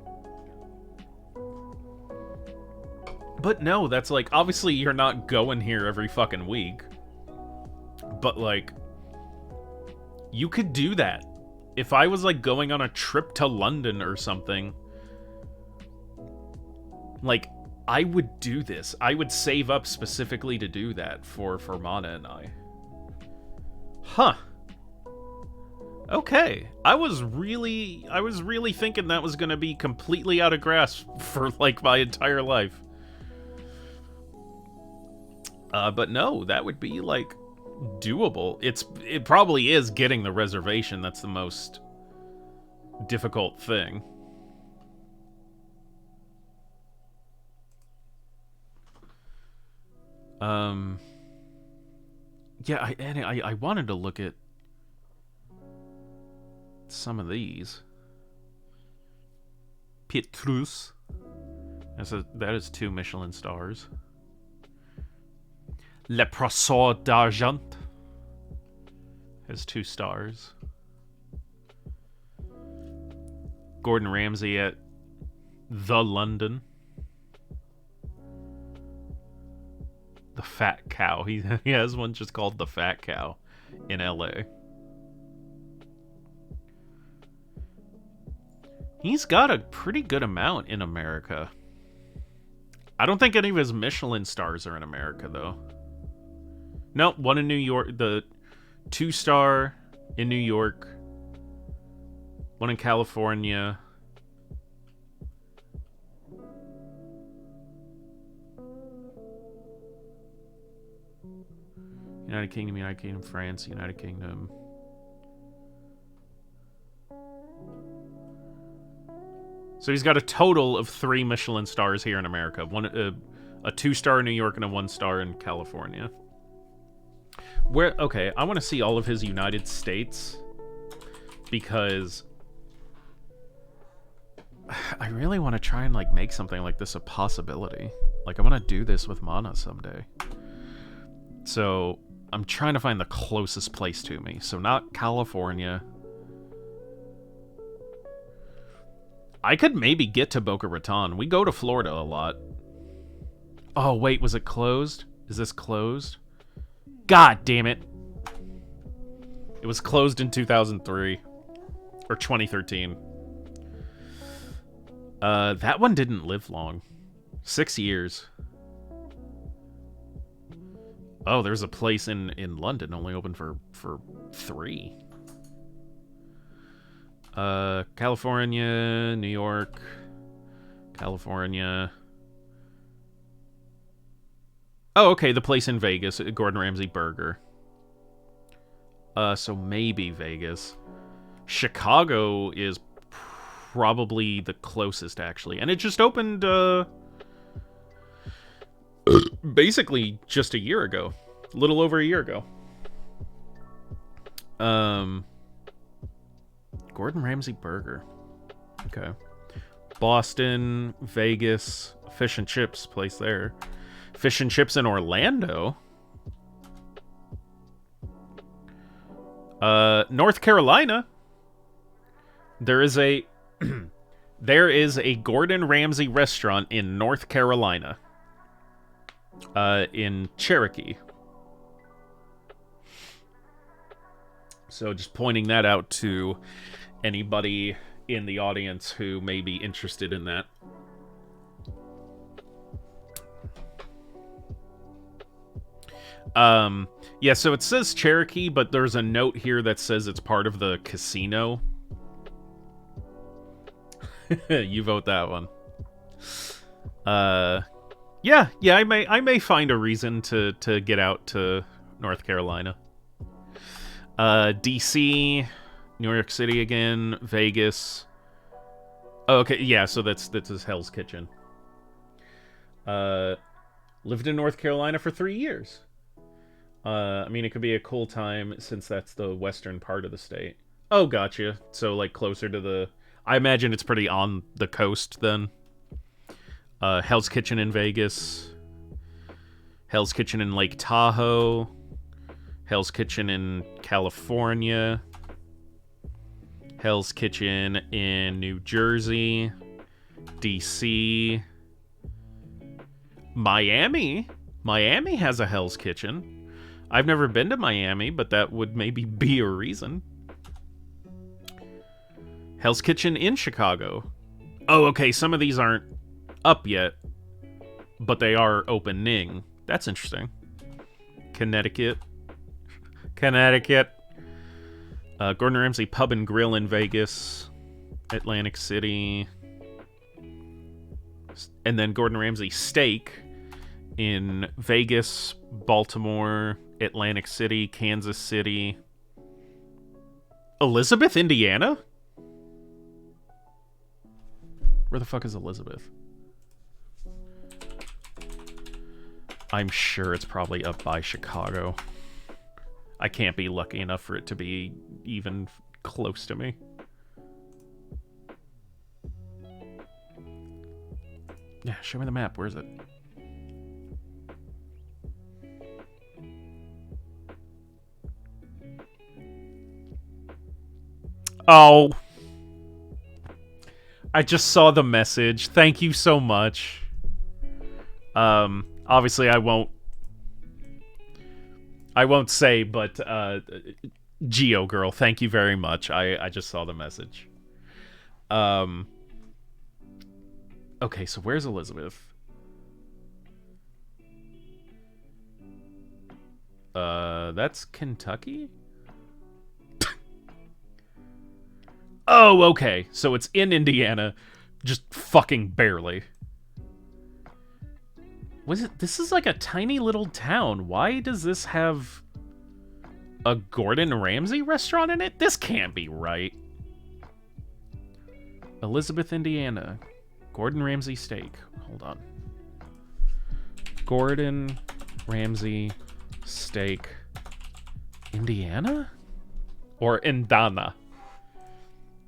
[SPEAKER 1] But no, that's like, obviously you're not going here every fucking week. But like, you could do that. If I was like going on a trip to London or something, like, I would do this. I would save up specifically to do that for Mana and I. Huh. Okay. I was really thinking that was gonna be completely out of grasp for like my entire life. But no, that would be like doable. It probably is getting the reservation that's the most difficult thing. Yeah, I wanted to look at some of these. Pietrus. That is 2 Michelin stars. Le Poisson d'Argent has 2 stars. Gordon Ramsay at The London. The Fat Cow. He has one just called The Fat Cow in LA. He's got a pretty good amount in America. I don't think any of his Michelin stars are in America, though. Nope, one in New York. The 2-star in New York. One in California. United Kingdom, France, United Kingdom. So he's got a total of 3 Michelin stars here in America. One, a 2-star in New York and a 1-star in California. Okay, I want to see all of his United States because I really want to try and like make something like this a possibility. Like, I want to do this with Mana someday. So I'm trying to find the closest place to me. So not California. I could maybe get to Boca Raton. We go to Florida a lot. Oh, wait, was it closed? Is this closed? God damn it. It was closed in 2003. Or 2013. That one didn't live long. 6 years. Oh, there's a place in London only open for 3. California, New York, California. Oh, okay, the place in Vegas, Gordon Ramsay Burger. So maybe Vegas. Chicago is probably the closest, actually. And it just opened, basically just a year ago. A little over a year ago. Gordon Ramsay Burger. Okay. Boston, Vegas, fish and chips place there. Fish and chips in Orlando. North Carolina. There is a Gordon Ramsay restaurant in North Carolina. In Cherokee. So just pointing that out to anybody in the audience who may be interested in that. Yeah, so it says Cherokee, but there's a note here that says it's part of the casino. You vote that one. Yeah, I may find a reason to get out to North Carolina. DC, New York City again, Vegas. Oh, okay, yeah, so that's his Hell's Kitchen. Lived in North Carolina for 3 years. I mean, it could be a cool time since that's the western part of the state. Oh, gotcha. So, like, closer to the... I imagine it's pretty on the coast, then. Hell's Kitchen in Vegas. Hell's Kitchen in Lake Tahoe. Hell's Kitchen in California. Hell's Kitchen in New Jersey. DC. Miami. Miami has a Hell's Kitchen. I've never been to Miami, but that would maybe be a reason. Hell's Kitchen in Chicago. Oh, okay, some of these aren't up yet, but they are opening. That's interesting. Connecticut. Gordon Ramsay Pub and Grill in Vegas. Atlantic City. And then Gordon Ramsay Steak in Vegas, Baltimore, Atlantic City, Kansas City. Elizabeth, Indiana? Where the fuck is Elizabeth? I'm sure it's probably up by Chicago. I can't be lucky enough for it to be even close to me. Yeah, show me the map. Where is it? Oh. I just saw the message. Thank you so much. Obviously I won't say, but Geo girl, thank you very much. I just saw the message. Okay, so where's Elizabeth? That's Kentucky? Oh, okay. So it's in Indiana, just fucking barely. Was it? This is like a tiny little town. Why does this have a Gordon Ramsay restaurant in it? This can't be right. Elizabeth, Indiana. Gordon Ramsay Steak. Hold on. Gordon Ramsay Steak. Indiana? Or Indana?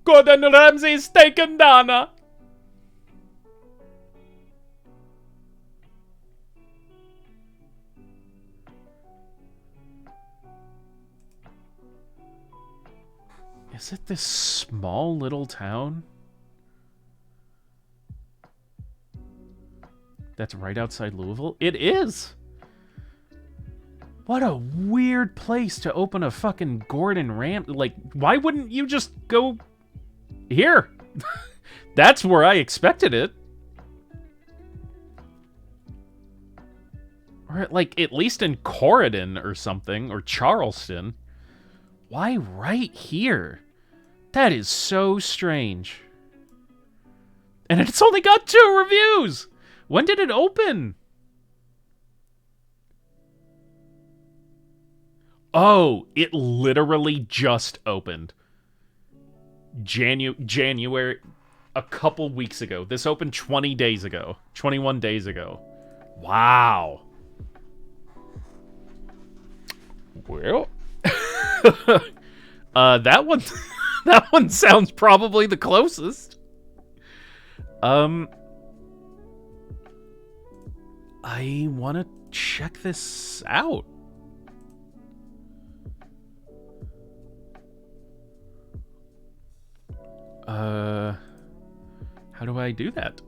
[SPEAKER 1] Gordon Ramsay Steak Indana! Is it this small little town? That's right outside Louisville? It is! What a weird place to open a fucking Gordon Ramsay. Like, why wouldn't you just go here? That's where I expected it. Or, like, at least in Corridon or something, or Charleston. Why right here? That is so strange. And it's only got 2 reviews! When did it open? Oh, it literally just opened. January, a couple weeks ago. This opened 20 days ago. 21 days ago. Wow. Well, that one, that one sounds probably the closest. I want to check this out. How do I do that?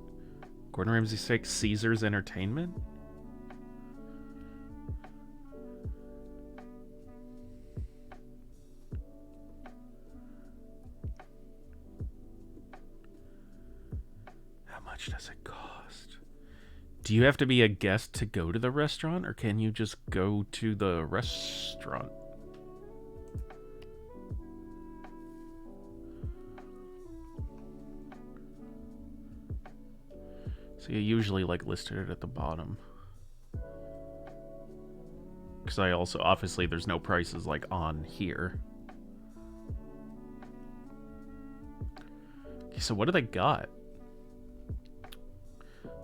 [SPEAKER 1] Gordon Ramsay Steak, Caesars Entertainment? How much does it cost? Do you have to be a guest to go to the restaurant, or can you just go to the restaurant? So you usually like listed it at the bottom. Because I also, obviously there's no prices like on here. Okay, so what do they got?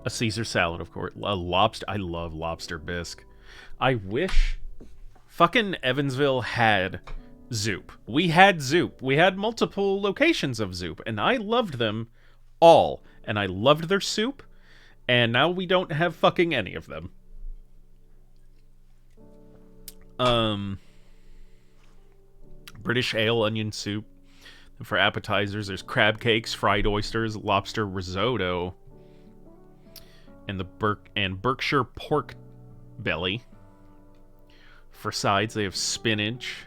[SPEAKER 1] A Caesar salad, of course. A lobster. I love lobster bisque. I wish fucking Evansville had Zoop. We had Zoop. We had multiple locations of Zoop, and I loved them all. And I loved their soup, and now we don't have fucking any of them. British ale onion soup. And for appetizers, there's crab cakes, fried oysters, lobster risotto, and Berkshire pork belly. For sides, they have spinach,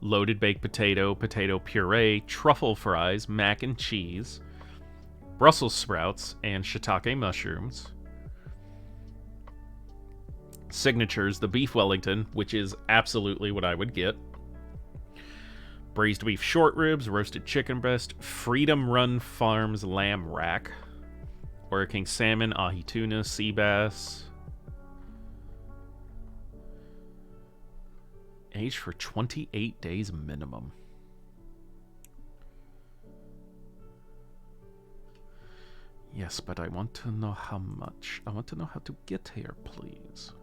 [SPEAKER 1] loaded baked potato, potato puree, truffle fries, mac and cheese, Brussels sprouts, and shiitake mushrooms. Signatures, the beef Wellington, which is absolutely what I would get. Braised beef short ribs, roasted chicken breast, Freedom Run Farms lamb rack, Order King salmon, ahi tuna, sea bass. Aged for 28 days minimum. Yes, but I want to know how much. I want to know how to get here, please.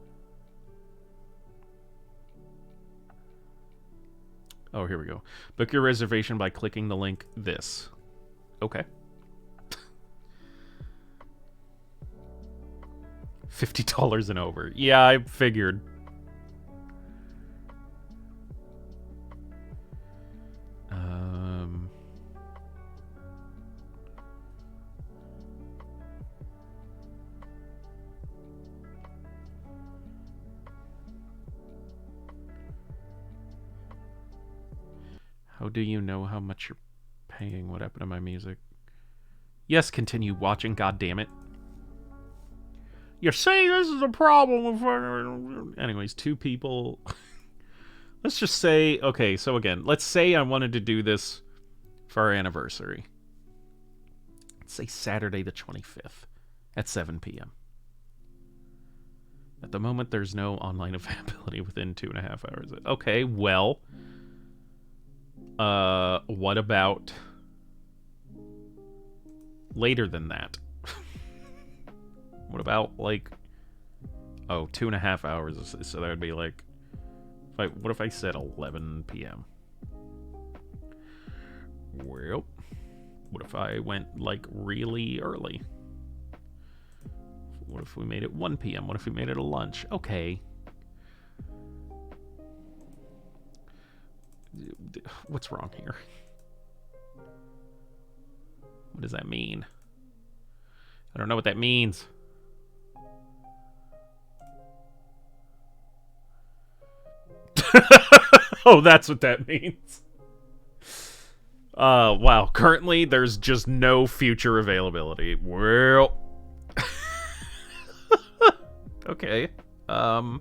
[SPEAKER 1] Oh, here we go. Book your reservation by clicking the link this. Okay. $50 and over. Yeah, I figured. How do you know how much you're paying? What happened to my music? Yes, continue watching, goddammit. You see, this is a problem with... Anyways, 2 people. Let's just say... Okay, so again, let's say I wanted to do this for our anniversary. Let's say Saturday the 25th at 7 p.m. At the moment, there's no online availability within 2.5 hours. Okay, well... what about later than that? What about, like... Oh, 2.5 hours, so that would be like... What if I said 11 p.m.? Well, what if I went, like, really early? What if we made it 1 p.m.? What if we made it a lunch? Okay. What's wrong here? What does that mean? I don't know what that means. Oh, that's what that means. Wow. Currently, there's just no future availability. Well... Okay. Well...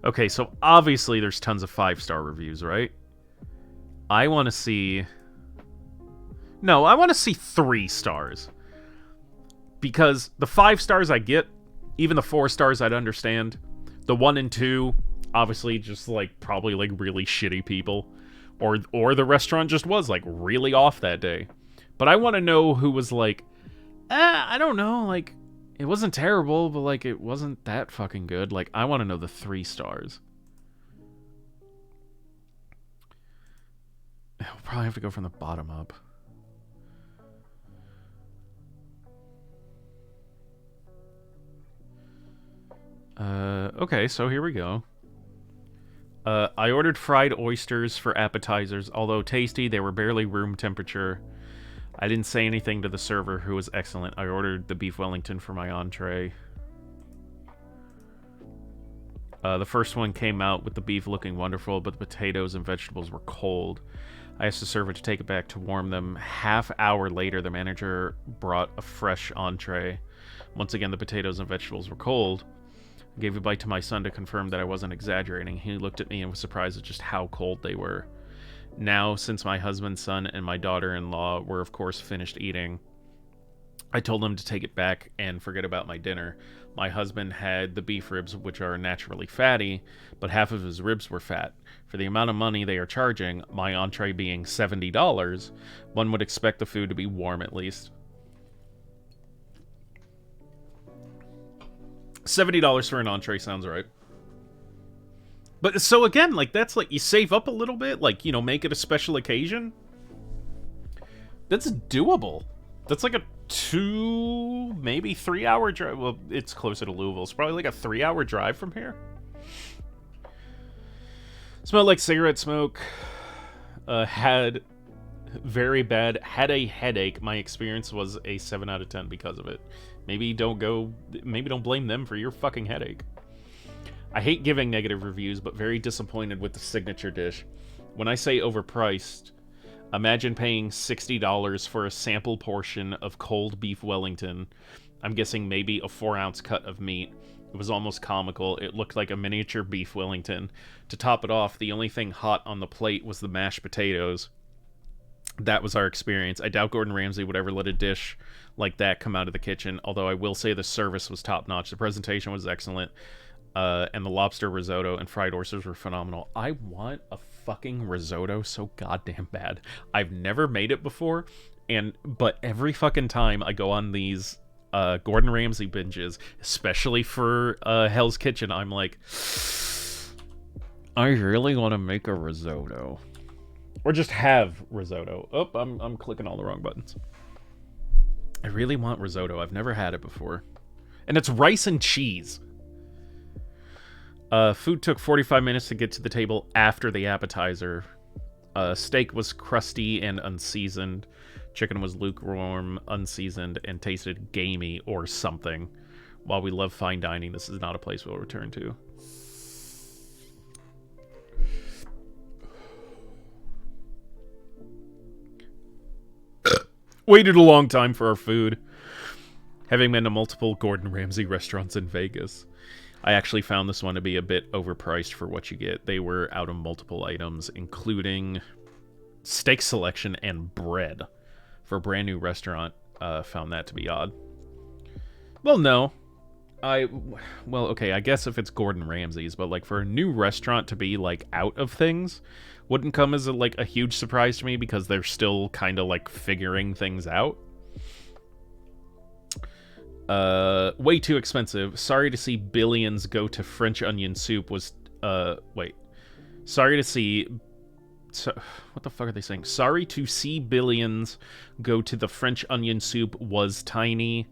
[SPEAKER 1] Okay, so obviously there's tons of 5-star reviews, right? I want to see... No, I want to see 3 stars. Because the 5 stars I get, even the 4 stars I'd understand. The 1 and 2, obviously just, like, probably, like, really shitty people. Or the restaurant just was, like, really off that day. But I want to know who was, like, I don't know, like... It wasn't terrible, but, like, it wasn't that fucking good. Like, I want to know the 3 stars. We'll probably have to go from the bottom up. Okay, so here we go. I ordered fried oysters for appetizers. Although tasty, they were barely room temperature. I didn't say anything to the server, who was excellent. I ordered the beef Wellington for my entree. The first one came out with the beef looking wonderful, but the potatoes and vegetables were cold. I asked the server to take it back to warm them. Half hour later, the manager brought a fresh entree. Once again, the potatoes and vegetables were cold. I gave a bite to my son to confirm that I wasn't exaggerating. He looked at me and was surprised at just how cold they were. Now, since my husband, son, and my daughter-in-law were, of course, finished eating, I told them to take it back and forget about my dinner. My husband had the beef ribs, which are naturally fatty, but half of his ribs were fat. For the amount of money they are charging, my entree being $70, one would expect the food to be warm at least. $70 for an entree sounds right. But so again, like, that's like, you save up a little bit, like, you know, make it a special occasion. That's doable. That's like a 2, maybe 3 hour drive. Well, it's closer to Louisville. It's probably like a 3 hour drive from here. Smelled like cigarette smoke. Had very bad. Had a headache. My experience was a 7 out of 10 because of it. Maybe don't blame them for your fucking headache. I hate giving negative reviews, but very disappointed with the signature dish. When I say overpriced, imagine paying $60 for a sample portion of cold beef Wellington. I'm guessing maybe a 4-ounce cut of meat. It was almost comical. It looked like a miniature beef Wellington. To top it off, the only thing hot on the plate was the mashed potatoes. That was our experience. I doubt Gordon Ramsay would ever let a dish like that come out of the kitchen, although I will say the service was top-notch. The presentation was excellent. And the lobster risotto and fried oysters were phenomenal. I want a fucking risotto so goddamn bad. I've never made it before, but every fucking time I go on these Gordon Ramsay binges, especially for Hell's Kitchen, I'm like, I really want to make a risotto. Or just have risotto. Oh, I'm clicking all the wrong buttons. I really want risotto. I've never had it before. And it's rice and cheese. Food took 45 minutes to get to the table after the appetizer. Steak was crusty and unseasoned. Chicken was lukewarm, unseasoned, and tasted gamey or something. While we love fine dining, this is not a place we'll return to. Waited a long time for our food. Having been to multiple Gordon Ramsay restaurants in Vegas, I actually found this one to be a bit overpriced for what you get. They were out of multiple items, including steak selection and bread. For a brand new restaurant, found that to be odd. Well, no. Okay, I guess if it's Gordon Ramsay's, but like for a new restaurant to be like out of things wouldn't come as a huge surprise to me because they're still kind of like figuring things out. Way too expensive. Sorry to see billions go to French onion soup was, Sorry to see... what the fuck are they saying? Sorry to see billions go to the French onion soup was tiny...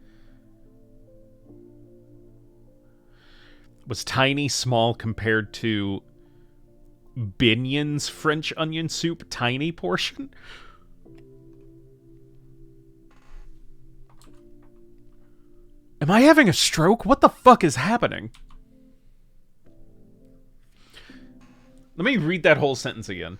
[SPEAKER 1] Was tiny, small compared to Binion's French onion soup tiny portion? Am I having a stroke? What the fuck is happening? Let me read that whole sentence again.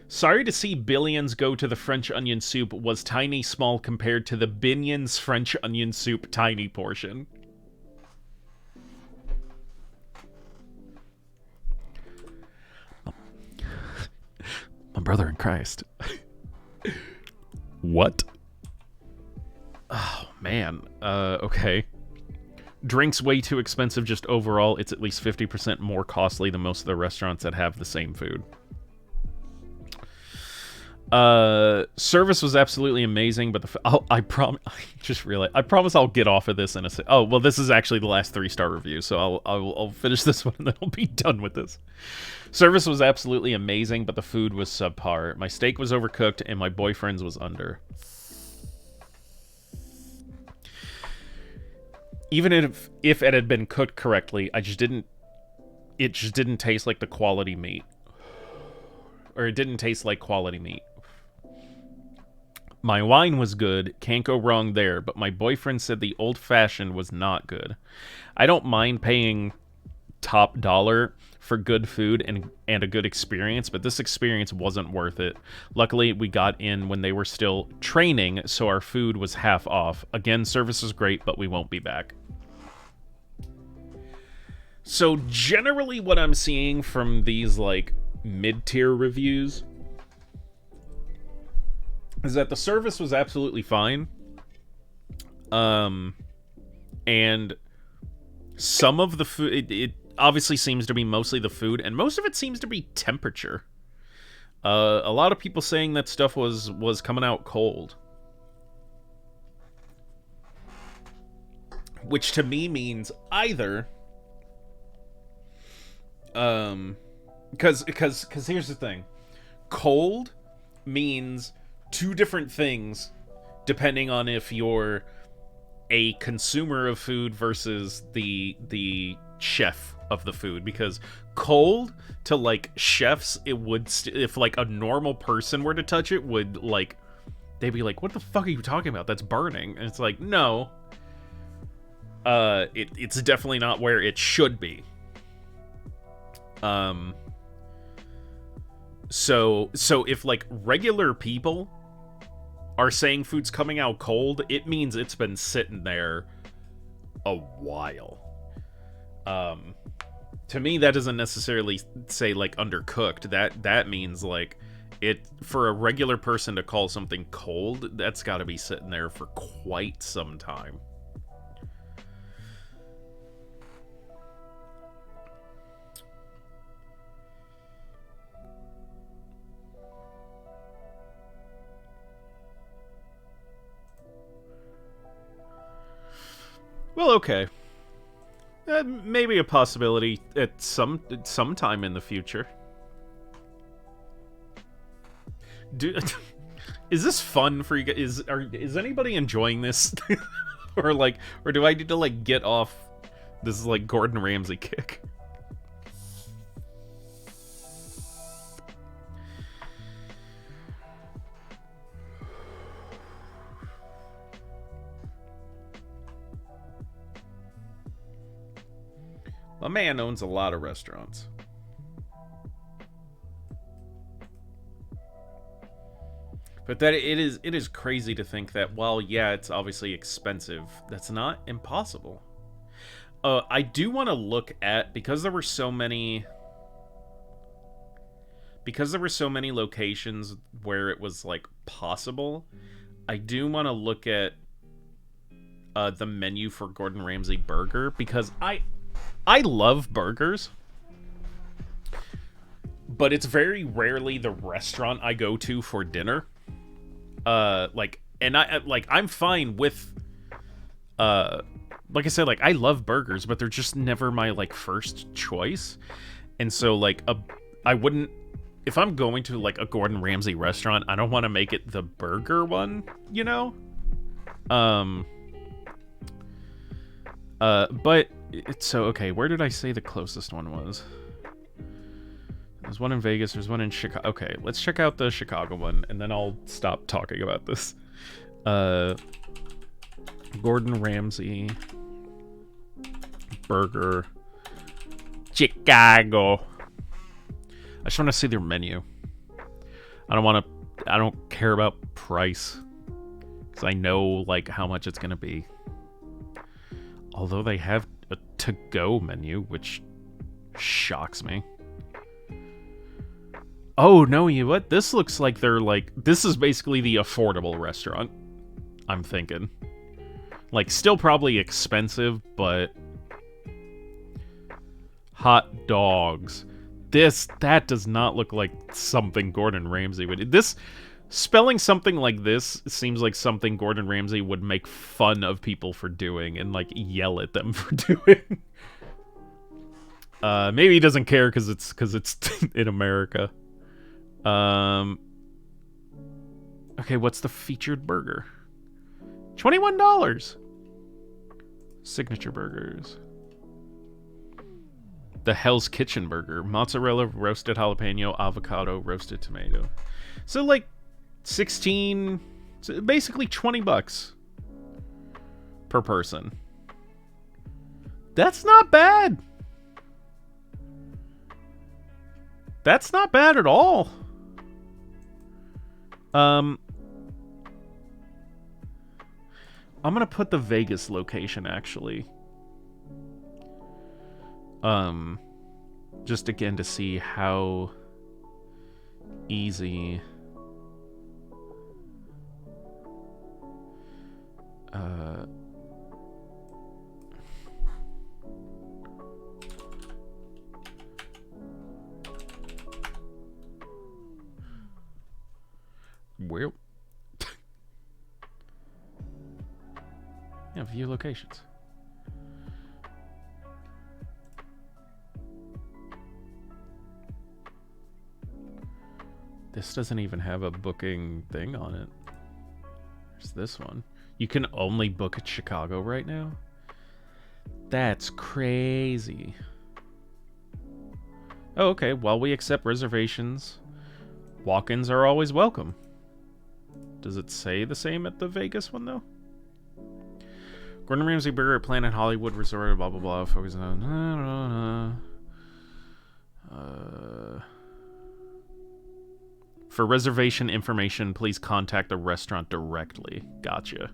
[SPEAKER 1] Sorry to see billions go to the French onion soup was tiny small compared to the Binion's French onion soup tiny portion. My brother in Christ. What? Oh, man. Okay. Drinks way too expensive just overall. It's at least 50% more costly than most of the restaurants that have the same food. Service was absolutely amazing, but I promise I'll get off of this in a sec. Oh, well, this is actually the last 3-star review, so I'll finish this one and then I'll be done with this. Service was absolutely amazing, but the food was subpar. My steak was overcooked and my boyfriend's was under. Even if it had been cooked correctly, it just didn't taste like the quality meat. Or it didn't taste like quality meat. My wine was good, can't go wrong there, but my boyfriend said the old-fashioned was not good. I don't mind paying top dollar for good food and a good experience, but this experience wasn't worth it. Luckily, we got in when they were still training, so our food was half off. Again, service is great, but we won't be back. So generally what I'm seeing from these, like, mid-tier reviews is that the service was absolutely fine. And some of the food, it obviously seems to be mostly the food, and most of it seems to be temperature. A lot of people saying that stuff was coming out cold, which to me means either, because here's the thing, cold means two different things depending on if you're a consumer of food versus the chef of the food, because cold to like chefs, it would if like a normal person were to touch it, would like they'd be like, what the fuck are you talking about, that's burning. And it's like, no, it's definitely not where it should be. So if like regular people are saying food's coming out cold, it means it's been sitting there a while. To me, that doesn't necessarily say like undercooked. That means like it, for a regular person to call something cold, that's got to be sitting there for quite some time. Well, okay. Maybe a possibility at some time in the future. Is this fun for you guys? Is anybody enjoying this? or do I need to like get off this like Gordon Ramsay kick? My man owns a lot of restaurants. But that it is crazy to think that while yeah, it's obviously expensive, that's not impossible. I do want to look at, because there were so many locations where it was like possible, I do want to look at the menu for Gordon Ramsay burger, because I love burgers, but it's very rarely the restaurant I go to for dinner. I'm fine with, like I said, like I love burgers, but they're just never my like first choice. And so like I wouldn't, if I'm going to like a Gordon Ramsay restaurant, I don't want to make it the burger one, you know? But it's so, okay, where did I say the closest one was? There's one in Vegas, there's one in Chicago. Okay, let's check out the Chicago one, and then I'll stop talking about this. Gordon Ramsay burger, Chicago. I just want to see their menu. I don't care about price, because I know like how much it's gonna be. Although they have a to-go menu, which shocks me. Oh, no, you know what? This looks like they're like... This is basically the affordable restaurant, I'm thinking. Like, still probably expensive, but... Hot dogs. That does not look like something Gordon Ramsay would... Spelling something like this seems like something Gordon Ramsay would make fun of people for doing and, like, yell at them for doing. Maybe he doesn't care because it's in America. Okay, what's the featured burger? $21. Signature burgers. The Hell's Kitchen burger. Mozzarella, roasted jalapeno, avocado, roasted tomato. So, like, 16, basically $20 per person. That's not bad. That's not bad at all. I'm gonna put the Vegas location, actually. Just again to see how easy... Yeah, view locations. This doesn't even have a booking thing on it. There's this one. You can only book at Chicago right now? That's crazy. Oh, okay. While we accept reservations, walk-ins are always welcome. Does it say the same at the Vegas one, though? Gordon Ramsay Burger at Planet Hollywood Resort, blah, blah, blah. Focus on... For reservation information, please contact the restaurant directly. Gotcha.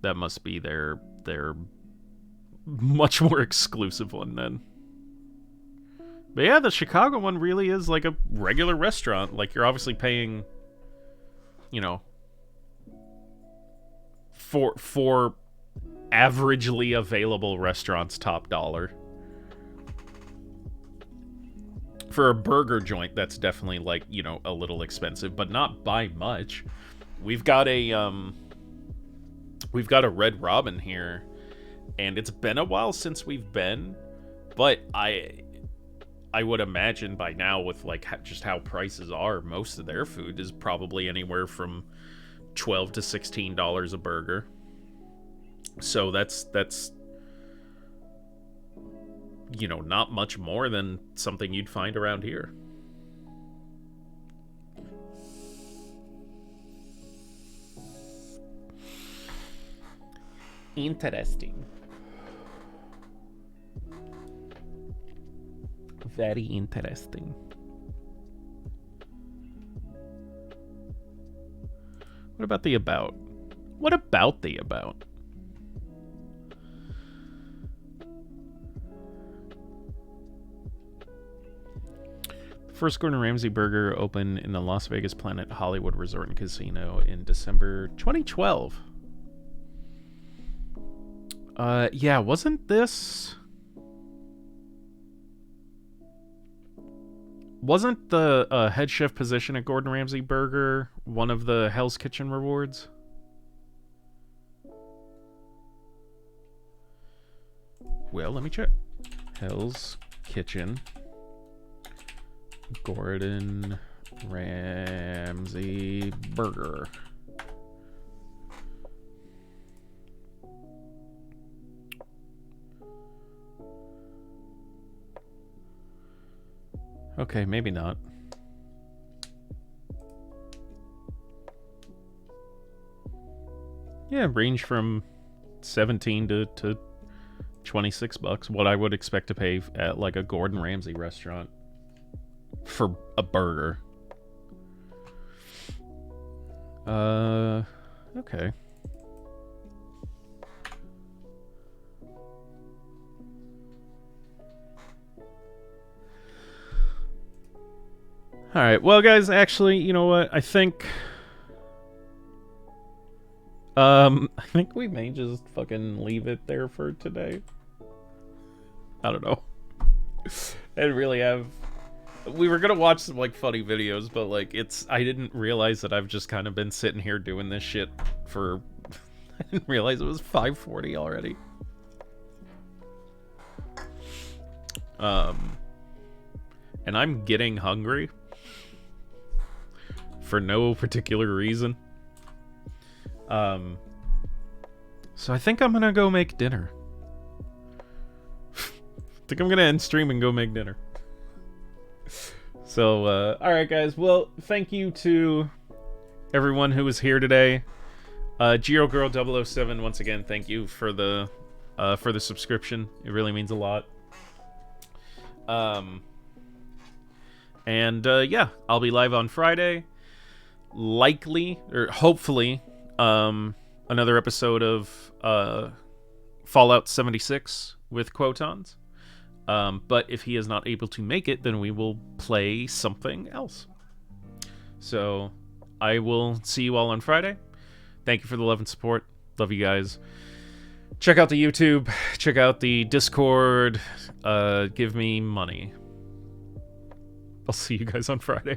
[SPEAKER 1] That must be their much more exclusive one, then. But yeah, the Chicago one really is like a regular restaurant. Like, you're obviously paying, you know, for averagely available restaurants top dollar. For a burger joint, that's definitely, like, you know, a little expensive, but not by much. We've got a Red Robin here, and it's been a while since we've been, but I would imagine by now, with like just how prices are, most of their food is probably anywhere from $12 to $16 a burger. So that's you know, not much more than something you'd find around here. Interesting. Very interesting. What about the About? What about the About? First Gordon Ramsay burger opened in the Las Vegas Planet Hollywood Resort and Casino in December 2012. Yeah, wasn't this... Wasn't the head chef position at Gordon Ramsay Burger one of the Hell's Kitchen rewards? Well, let me check. Hell's Kitchen. Gordon Ramsay Burger. Okay, maybe not. Yeah, range from 17 to 26 bucks. What I would expect to pay at like a Gordon Ramsay restaurant for a burger. Okay. Alright, well guys, actually, you know what? I think we may just fucking leave it there for today. I don't know. I didn't really have... We were gonna watch some, like, funny videos, but, like, I didn't realize that I've just kind of been sitting here doing this shit for... I didn't realize it was 5:40 already. And I'm getting hungry. For no particular reason. So I think I'm gonna go make dinner. I think I'm gonna end stream and go make dinner. So, alright guys, well, thank you to everyone who was here today. Giro Girl 007, once again, thank you for the subscription. It really means a lot. Yeah, I'll be live on Friday. Likely, or hopefully, another episode of Fallout 76 with Quotons. But if he is not able to make it, then we will play something else. So, I will see you all on Friday. Thank you for the love and support. Love you guys. Check out the YouTube. Check out the Discord. Give me money. I'll see you guys on Friday.